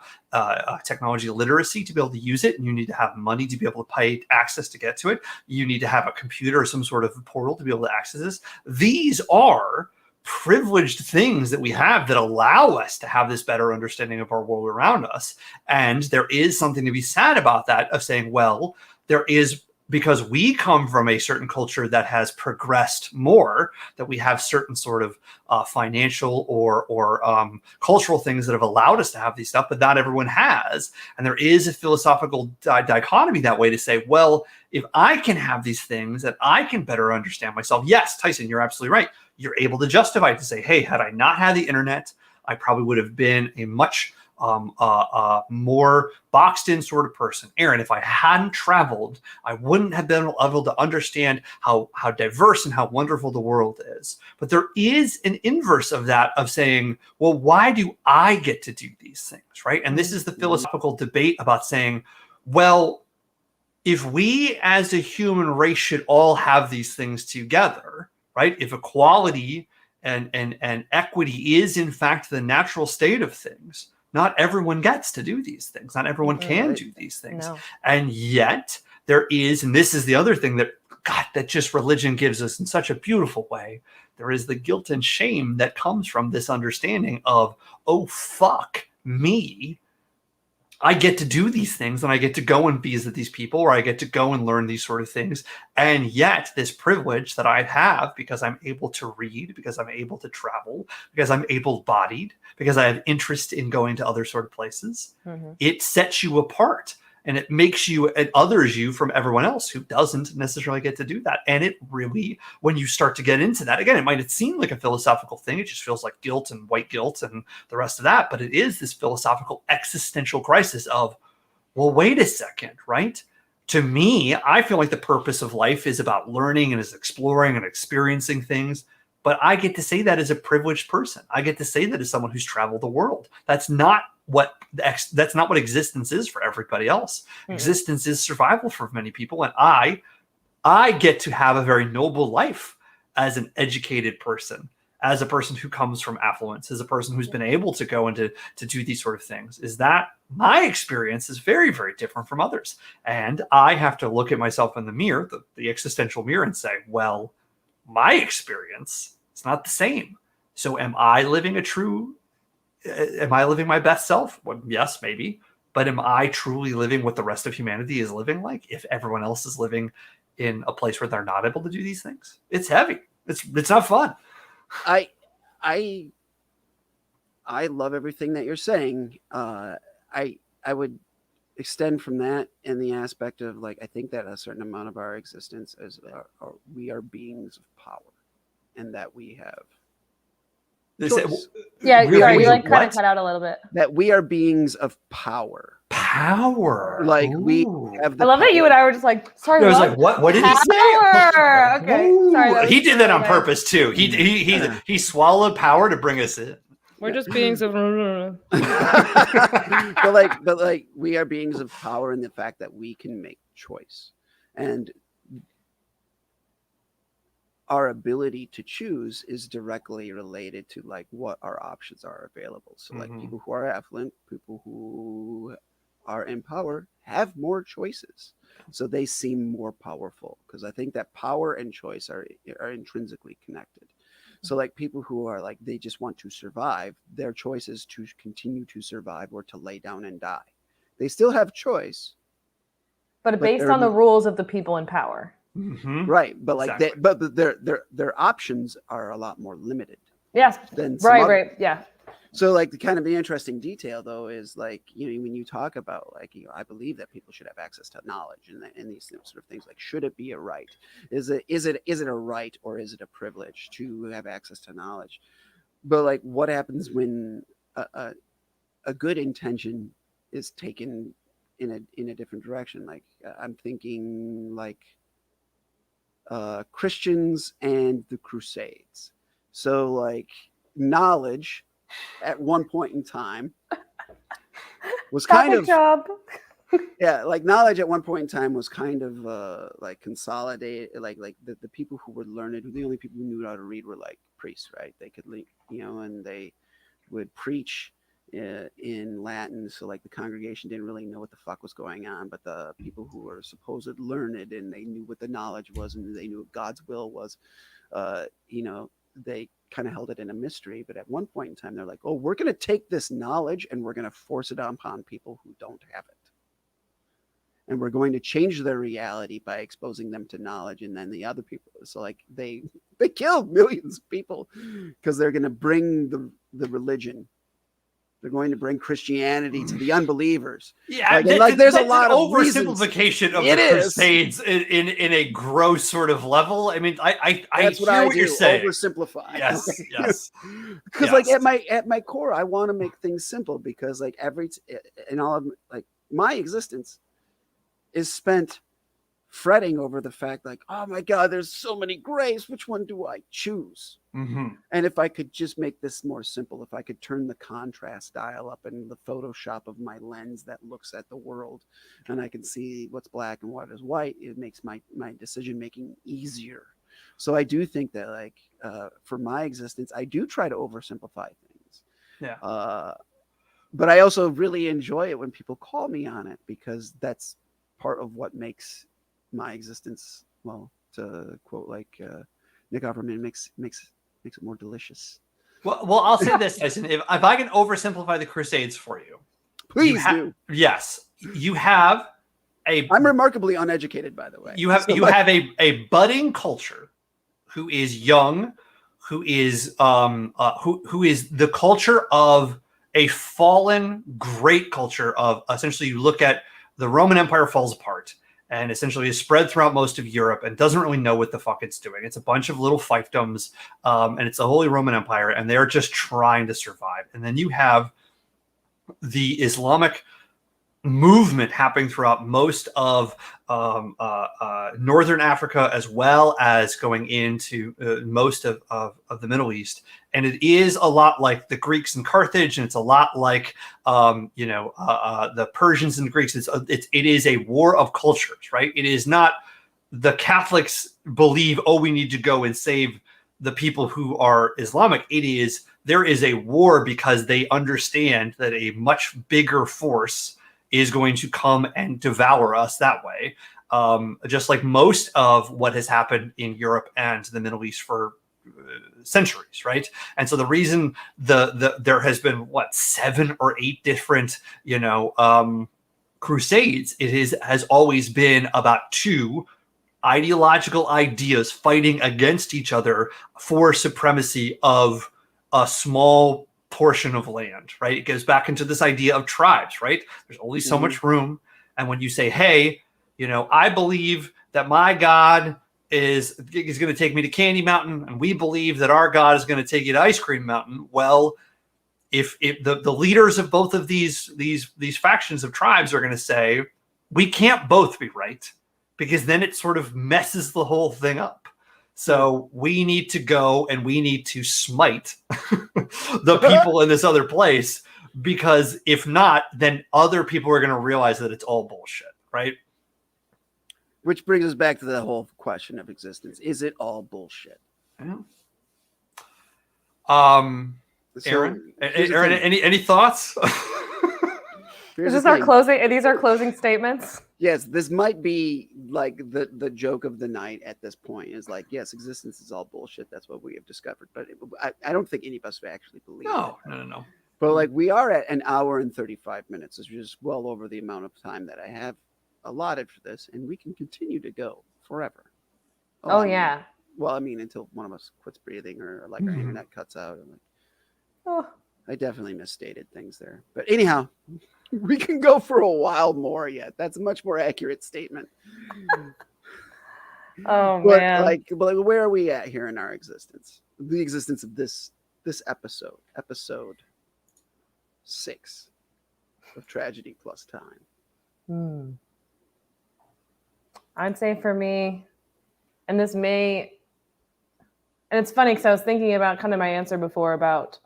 technology literacy to be able to use it, and you need to have money to be able to pay access to get to it. You need to have a computer or some sort of portal to be able to access this. These are privileged things that we have that allow us to have this better understanding of our world around us. And there is something to be said about that, of saying, well, there is, because we come from a certain culture that has progressed more, that we have certain sort of financial or cultural things that have allowed us to have these stuff, but not everyone has. And there is a philosophical dichotomy that way to say, well, if I can have these things and I can better understand myself. Yes, Tyson, you're absolutely right. You're able to justify it to say, hey, had I not had the internet, I probably would have been a much more boxed in sort of person. Aaron, if I hadn't traveled, I wouldn't have been able to understand how diverse and how wonderful the world is. But there is an inverse of that, of saying, well, why do I get to do these things, right? And this is the philosophical debate about saying, well, if we as a human race should all have these things together, right? If equality and equity is in fact the natural state of things, not everyone gets to do these things. Not everyone can do these things. No. And yet there is, and this is the other thing that, God, that just religion gives us in such a beautiful way. There is the guilt and shame that comes from this understanding of, oh, fuck me. I get to do these things, and I get to go and visit these people, or I get to go and learn these sort of things. And yet this privilege that I have, because I'm able to read, because I'm able to travel, because I'm able-bodied, because I have interest in going to other sort of places, it sets you apart. And it makes you and others you from everyone else who doesn't necessarily get to do that. And it really, when you start to get into that, again, it might seem like a philosophical thing. It just feels like guilt and white guilt and the rest of that. But it is this philosophical existential crisis of, well, wait a second, right? To me, I feel like the purpose of life is about learning and is exploring and experiencing things. But I get to say that as a privileged person. I get to say that as someone who's traveled the world. That's not what existence is for everybody else. Existence is survival for many people, and I get to have a very noble life as an educated person, as a person who comes from affluence, as a person who's been able to go into to do these sort of things. Is that my experience is very, very different from others, and I have to look at myself in the mirror, the existential mirror, and say, well, my experience is not the same. So am I living my best self? Well, yes, maybe. But am I truly living what the rest of humanity is living like if everyone else is living in a place where they're not able to do these things? It's heavy. It's not fun. I love everything that you're saying. I would extend from that in the aspect of, like, I think that a certain amount of our existence is we are beings of power, and that we have yeah, sorry, you like kind of cut out a little bit. That we are beings of power. Power. Like we have the I love that you and I were just like, sorry. I was like, what did he say? Power. Okay, sorry. He did that on purpose too. He swallowed power to bring us in. We're just beings of. but like we are beings of power in the fact that we can make choice, and our ability to choose is directly related to like what our options are available. So like people who are affluent, people who are in power have more choices, so they seem more powerful, because I think that power and choice are intrinsically connected. So like people who are like, they just want to survive, their choice is to continue to survive or to lay down and die. They still have choice, but based on the rules of the people in power. Right, but like their options are a lot more limited. Yes. Right. Yeah. So like the kind of the interesting detail though is like, you know, when you talk about like, you know, I believe that people should have access to knowledge and these sort of things, like, should it be a right? Is it a right, or is it a privilege to have access to knowledge? But like, what happens when a good intention is taken in a different direction? Like I'm thinking like Christians and the Crusades. So like knowledge at one point in time was kind of like knowledge at one point in time was kind of like consolidated, like the people who were learned, the only people who knew how to read were like priests, right? They could, you know, and they would preach in Latin, so like the congregation didn't really know what the fuck was going on, but the people who were supposed learned and they knew what the knowledge was and they knew what God's will was, you know, they kind of held it in a mystery. But at one point in time, they're like, oh, we're going to take this knowledge and we're going to force it upon people who don't have it. And we're going to change their reality by exposing them to knowledge. And then the other people, so like they killed millions of people because they're going to bring the religion. They're going to bring Christianity to the unbelievers. Yeah, like there's a lot of oversimplification of the Crusades in a gross sort of level. I mean, I that's hear what you're saying. Oversimplify. Yes. Because like at my core, I want to make things simple, because like in all of like my existence is spent fretting over the fact like, oh my God, there's so many grays. Which one do I choose? And if I could just make this more simple, if I could turn the contrast dial up in the Photoshop of my lens that looks at the world, and I can see what's black and what is white, it makes my decision making easier. So I do think that like for my existence, I do try to oversimplify things. Yeah. But I also really enjoy it when people call me on it, because that's part of what makes my existence, well, to quote like Nick Offerman, makes it more delicious. Well, I'll say this, Tyson. If I can oversimplify the Crusades for you, please do. Yes, you have a. I'm remarkably uneducated, by the way. You have a budding culture who is young, who is who is the culture of a fallen great culture of, essentially, you look at the Roman Empire falls apart and essentially is spread throughout most of Europe and doesn't really know what the fuck it's doing. It's a bunch of little fiefdoms, and it's the Holy Roman Empire, and they're just trying to survive. And then you have the Islamic movement happening throughout most of northern Africa, as well as going into most of the Middle East. And it is a lot like the Greeks in Carthage, and it's a lot like the Persians and the Greeks. It is a war of cultures, right? It is not the Catholics believe, oh, we need to go and save the people who are Islamic. There is a war because they understand that a much bigger force is going to come and devour us that way. Just like most of what has happened in Europe and the Middle East for centuries, right? And so the reason there has been 7 or 8 different crusades, has always been about 2 ideological ideas fighting against each other for supremacy of a small portion of land, right? It goes back into this idea of tribes, right? There's only so much room. And when you say, hey, I believe that my God is going to take me to Candy Mountain, and we believe that our God is going to take you to Ice Cream Mountain. Well, if the leaders of both of these factions of tribes are going to say, we can't both be right, because then it sort of messes the whole thing up. So we need to go and we need to smite the people in this other place, because if not, then other people are going to realize that it's all bullshit, right? Which brings us back to the whole question of existence. Is it all bullshit? Yeah. So, Aaron, any thoughts? Is this our closing? Are these our closing statements? Yes, this might be like the joke of the night at this point. Is like, yes, existence is all bullshit. That's what we have discovered. But I don't think any of us actually believe it. No. But like, we are at an hour and 35 minutes, which is well over the amount of time that I have allotted for this, and we can continue to go forever. Yeah. Well, I mean, until one of us quits breathing or like our internet cuts out. And like, I definitely misstated things there. But anyhow, we can go for a while more yet. That's a much more accurate statement. Man. But where are we at here in our existence? The existence of this episode 6 of Tragedy+Time. I'd say for me, and this may, and it's funny because I was thinking about kind of my answer before about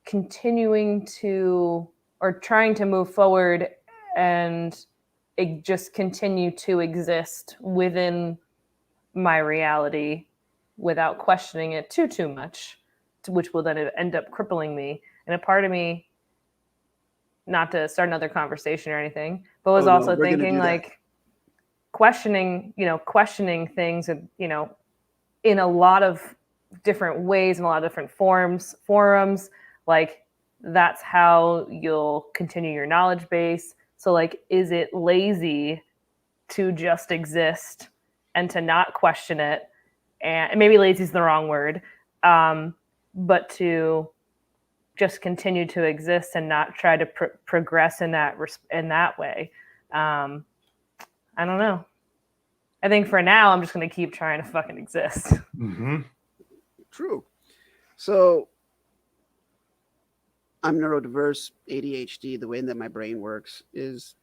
continuing to, or trying to move forward and just continue to exist within my reality without questioning it too much, which will then end up crippling me. And a part of me, not to start another conversation or anything, but was also thinking like questioning things, and, in a lot of different ways, in a lot of different forums, like that's how you'll continue your knowledge base. So like, is it lazy to just exist and to not question it? And maybe lazy is the wrong word, but to just continue to exist and not try to progress in that way. I don't know. I think for now, I'm just going to keep trying to fucking exist. Mm-hmm. True. So I'm neurodiverse, ADHD. The way that my brain works is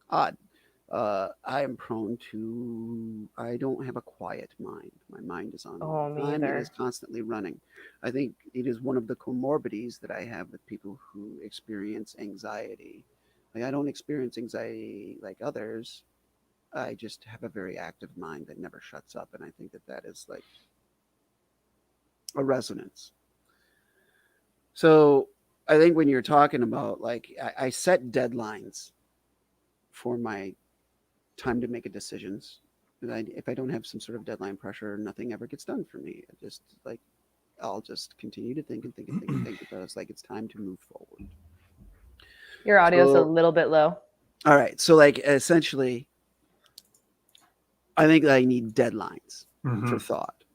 odd. I am prone to, I don't have a quiet mind. My mind is on all the time. It is constantly running. I think it is one of the comorbidities that I have with people who experience anxiety. Like, I don't experience anxiety like others. I just have a very active mind that never shuts up. And I think that is like a resonance. So I think when you're talking about, like, I set deadlines for my time to make decisions. If I don't have some sort of deadline pressure, nothing ever gets done for me. I'll just continue to think until it's like it's time to move forward. Your audio's a little bit low. All right. So like, essentially, I think I need deadlines for thought.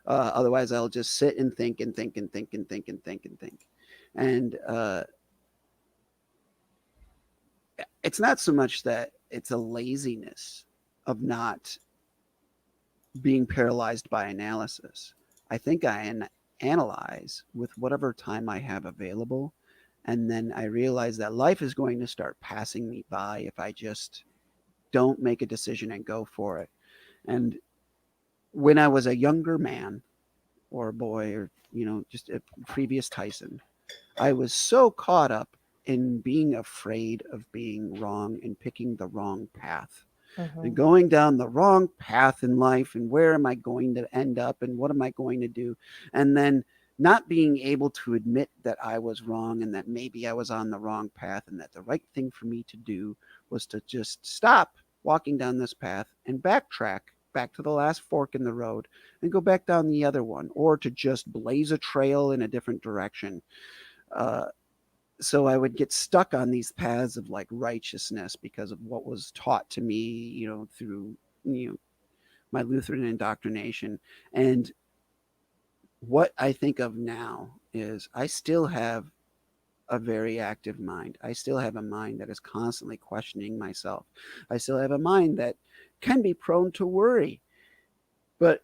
Otherwise I'll just sit and think. And it's not so much that it's a laziness of not being paralyzed by analysis. I think I analyze with whatever time I have available. And then I realize that life is going to start passing me by if I just don't make a decision and go for it. And when I was a younger man or a boy, or, just a previous Tyson, I was so caught up in being afraid of being wrong and picking the wrong path and going down the wrong path in life. And where am I going to end up? And what am I going to do? And then not being able to admit that I was wrong and that maybe I was on the wrong path, and that the right thing for me to do was to just stop walking down this path and backtrack back to the last fork in the road and go back down the other one, or to just blaze a trail in a different direction. So I would get stuck on these paths of like righteousness because of what was taught to me, through, my Lutheran indoctrination. And what I think of now is I still have a very active mind. I still have a mind that is constantly questioning myself. I still have a mind that can be prone to worry. But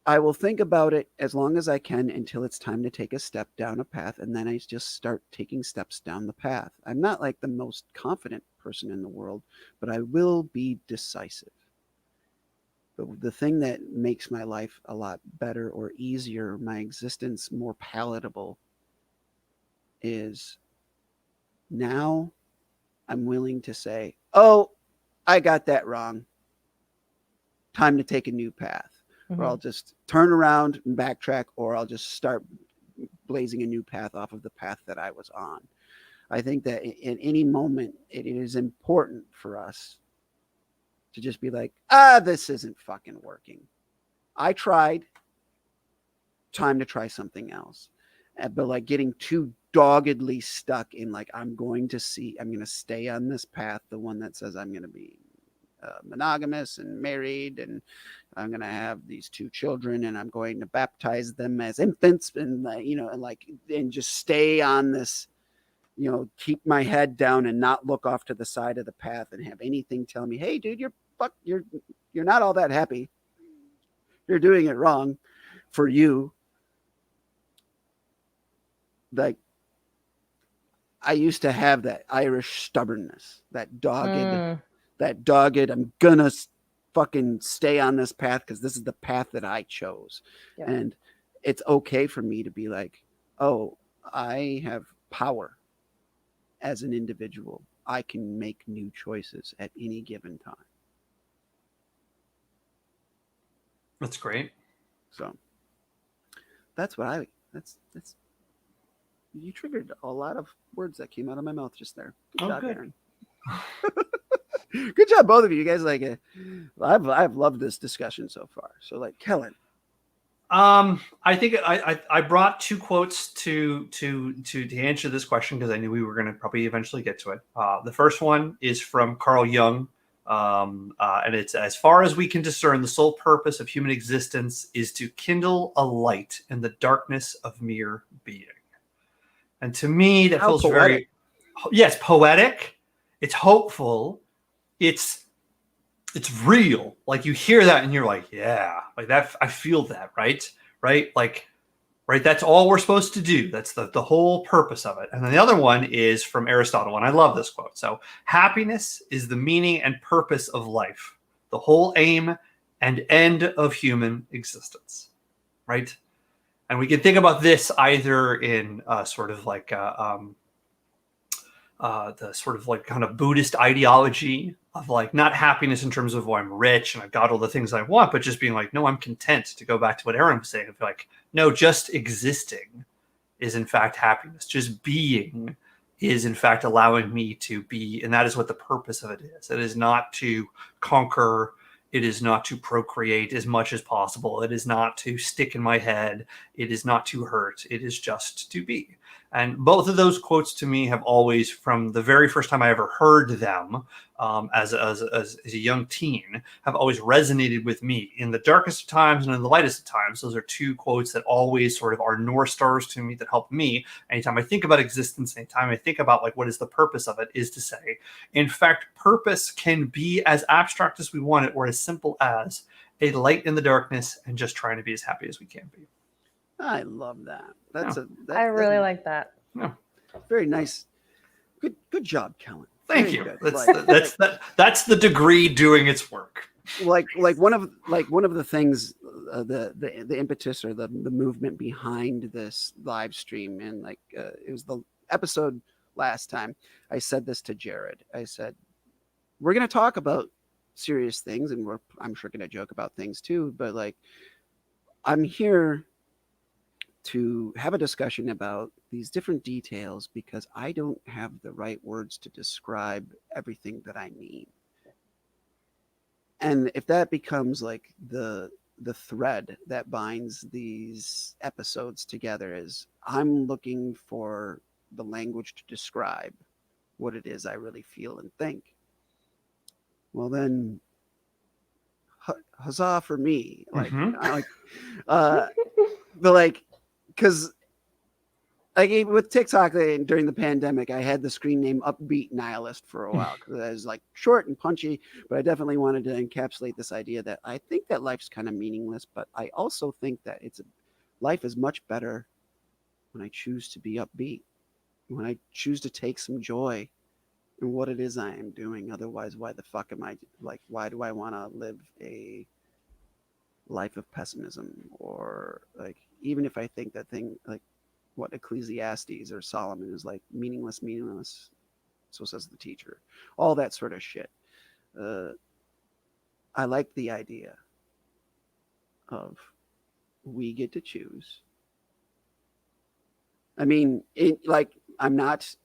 I will think about it as long as I can until it's time to take a step down a path, and then I just start taking steps down the path. I'm not like the most confident person in the world, but I will be decisive. But the thing that makes my life a lot better or easier, my existence more palatable, is now I'm willing to say, oh, I got that wrong. Time to take a new path. Or I'll just turn around and backtrack, or I'll just start blazing a new path off of the path that I was on. I think that in any moment, it is important for us to just be like, this isn't fucking working. I tried. Time to try something else. But like getting too doggedly stuck in like, I'm going to stay on this path, the one that says I'm going to be monogamous and married, and I'm going to have these 2 children, and I'm going to baptize them as infants, and and just stay on this, keep my head down and not look off to the side of the path and have anything tell me, hey, dude, you're not all that happy. You're doing it wrong for you. Like, I used to have that Irish stubbornness, that dogged, I'm gonna fucking stay on this path because this is the path that I chose. Yep. And it's okay for me to be like, oh, I have power as an individual. I can make new choices at any given time. That's great. So that's what that's you triggered a lot of words that came out of my mouth just there. Good job, Aaron. Good job, both of you guys. Like, I've loved this discussion so far. So, like, Kellen. I think I brought 2 quotes to answer this question because I knew we were going to probably eventually get to it. The first one is from Carl Jung, and it's, as far as we can discern, the sole purpose of human existence is to kindle a light in the darkness of mere being. And to me, that feels poetic. Yes, poetic. It's hopeful. It's real. Like, you hear that and you're like, yeah, like that. I feel that, right? Like, right. That's all we're supposed to do. That's the whole purpose of it. And then the other one is from Aristotle, and I love this quote. So, happiness is the meaning and purpose of life, the whole aim and end of human existence, right? And we can think about this either in sort of like the sort of like kind of Buddhist ideology of like not happiness in terms of, oh, I'm rich and I've got all the things I want, but just being like, no, I'm content, to go back to what Aaron was saying. Of like, no, just existing is in fact happiness. Just being is in fact allowing me to be. And that is what the purpose of it is. It is not to conquer. It is not to procreate as much as possible. It is not to stick in my head. It is not to hurt. It is just to be. And both of those quotes to me have always, from the very first time I ever heard them as a young teen, have always resonated with me in the darkest of times and in the lightest of times. Those are 2 quotes that always sort of are North Stars to me, that help me. Anytime I think about existence, anytime I think about like what is the purpose of it, is to say, in fact, purpose can be as abstract as we want it, or as simple as a light in the darkness and just trying to be as happy as we can be. I love that. I really like that. Yeah. Very nice. Good job, Kellen. Thank you. That's the degree doing its work. Like one of the things, the impetus or the movement behind this live stream, and like it was the episode last time. I said this to Jared. I said, we're going to talk about serious things, and I'm sure going to joke about things too. But like, I'm here to have a discussion about these different details because I don't have the right words to describe everything that I mean. And if that becomes like the thread that binds these episodes together, is I'm looking for the language to describe what it is I really feel and think. Well, then huzzah for me. Like, but like, because like with TikTok during the pandemic, I had the screen name Upbeat Nihilist for a while because it was like short and punchy, but I definitely wanted to encapsulate this idea that I think that life's kind of meaningless, but I also think that life is much better when I choose to be upbeat, when I choose to take some joy in what it is I am doing. Otherwise, why the fuck am I like? Why do I want to live a life of pessimism? Or like, even if I think that thing like what Ecclesiastes or Solomon is like meaningless, so says the teacher, all that sort of shit. I like the idea of we get to choose. I mean, I'm not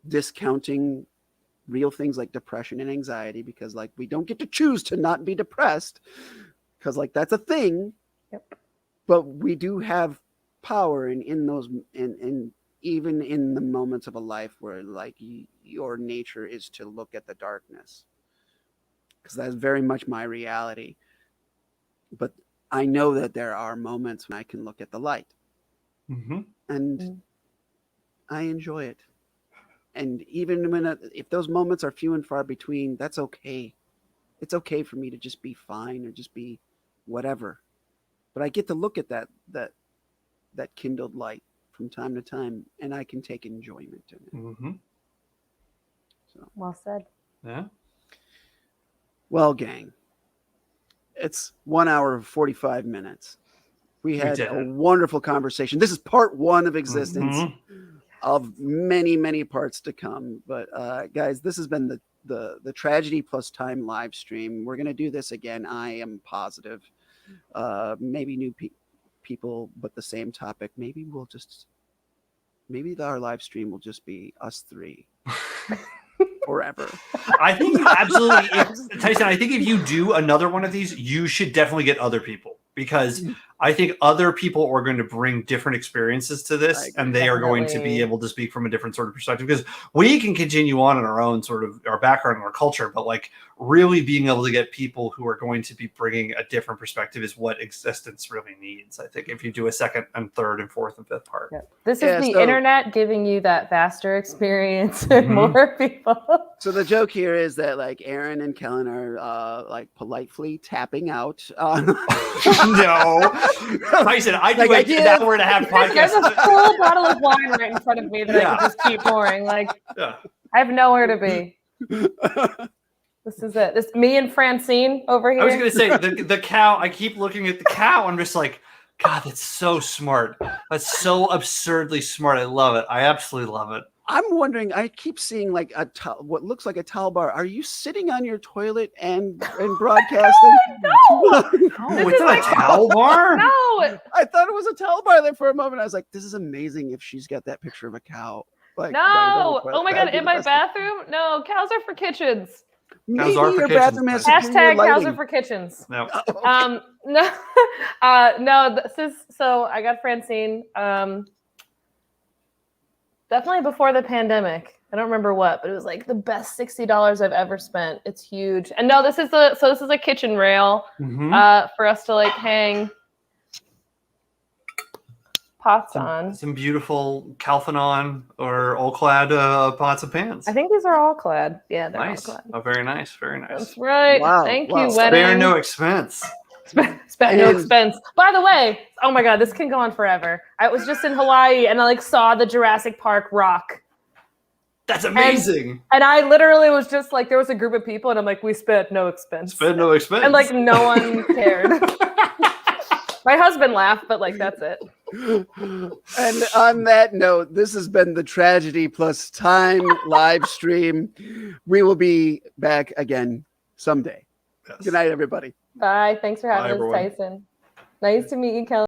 discounting real things like depression and anxiety, because like we don't get to choose to not be depressed, because like that's a thing. Yep. But we do have power in those, and even in the moments of a life where like your nature is to look at the darkness, because that's very much my reality. But I know that there are moments when I can look at the light, and I enjoy it. And even if those moments are few and far between, that's okay. It's okay for me to just be fine or just be whatever. But I get to look at that kindled light from time to time, and I can take enjoyment in it. So. Well said. Yeah. Well, gang, it's 1 hour and 45 minutes. We had a wonderful conversation. This is part one of existence of many, many parts to come. But guys, this has been the Tragedy+Time live stream. We're going to do this again. I am positive. Maybe new people, but the same topic. Maybe our live stream will just be us three forever. I think you absolutely, Tyson, I think if you do another one of these, you should definitely get other people, because I think other people are going to bring different experiences to this, and they are going to be able to speak from a different sort of perspective, because we can continue on in our own sort of our background and our culture, but like really being able to get people who are going to be bringing a different perspective is what existence really needs. I think if you do a second and third and fourth and fifth part. Yep. This is the internet giving you that vaster experience and more people. So the joke here is that like Aaron and Kellen are like politely tapping out. No. Tyson, I do like, if that were to have podcasts. There's a full bottle of wine right in front of me that I can just keep pouring. Like, I have nowhere to be. This is it. This me and Francine over here. I was going to say the cow. I keep looking at the cow. I'm just like, God, that's so smart. That's so absurdly smart. I love it. I absolutely love it. I'm wondering, I keep seeing like what looks like a towel bar. Are you sitting on your toilet and broadcasting? No, it's not a towel bar. No, I thought it was a towel bar there for a moment. I was like, this is amazing if she's got that picture of a cow. Like, no, oh my God, in my bathroom? No, cows are for kitchens. Maybe your bathroom has hashtag cows are for kitchens. No. No, this is, so I got Francine. Definitely before the pandemic. I don't remember what, but it was like the best $60 I've ever spent. It's huge. And no, this is a kitchen rail for us to like hang pots on. Some beautiful Calphanon or all-clad pots and pans. I think these are all clad. Yeah, they're nice. all clad. Oh, very nice. Very nice. That's right. Wow. Thank you, wedding. Spare no expense. Spent no expense. By the way, oh my God, this can go on forever. I was just in Hawaii and I like saw the Jurassic Park rock. That's amazing. And I literally was just like, there was a group of people and I'm like, we spent no expense. Spent no expense. And like no one cared. My husband laughed, but like that's it. And on that note, this has been the Tragedy+Time live stream. We will be back again someday. Yes. Good night, everybody. Bye. Thanks for having us, Tyson. Nice to meet you, Kellen.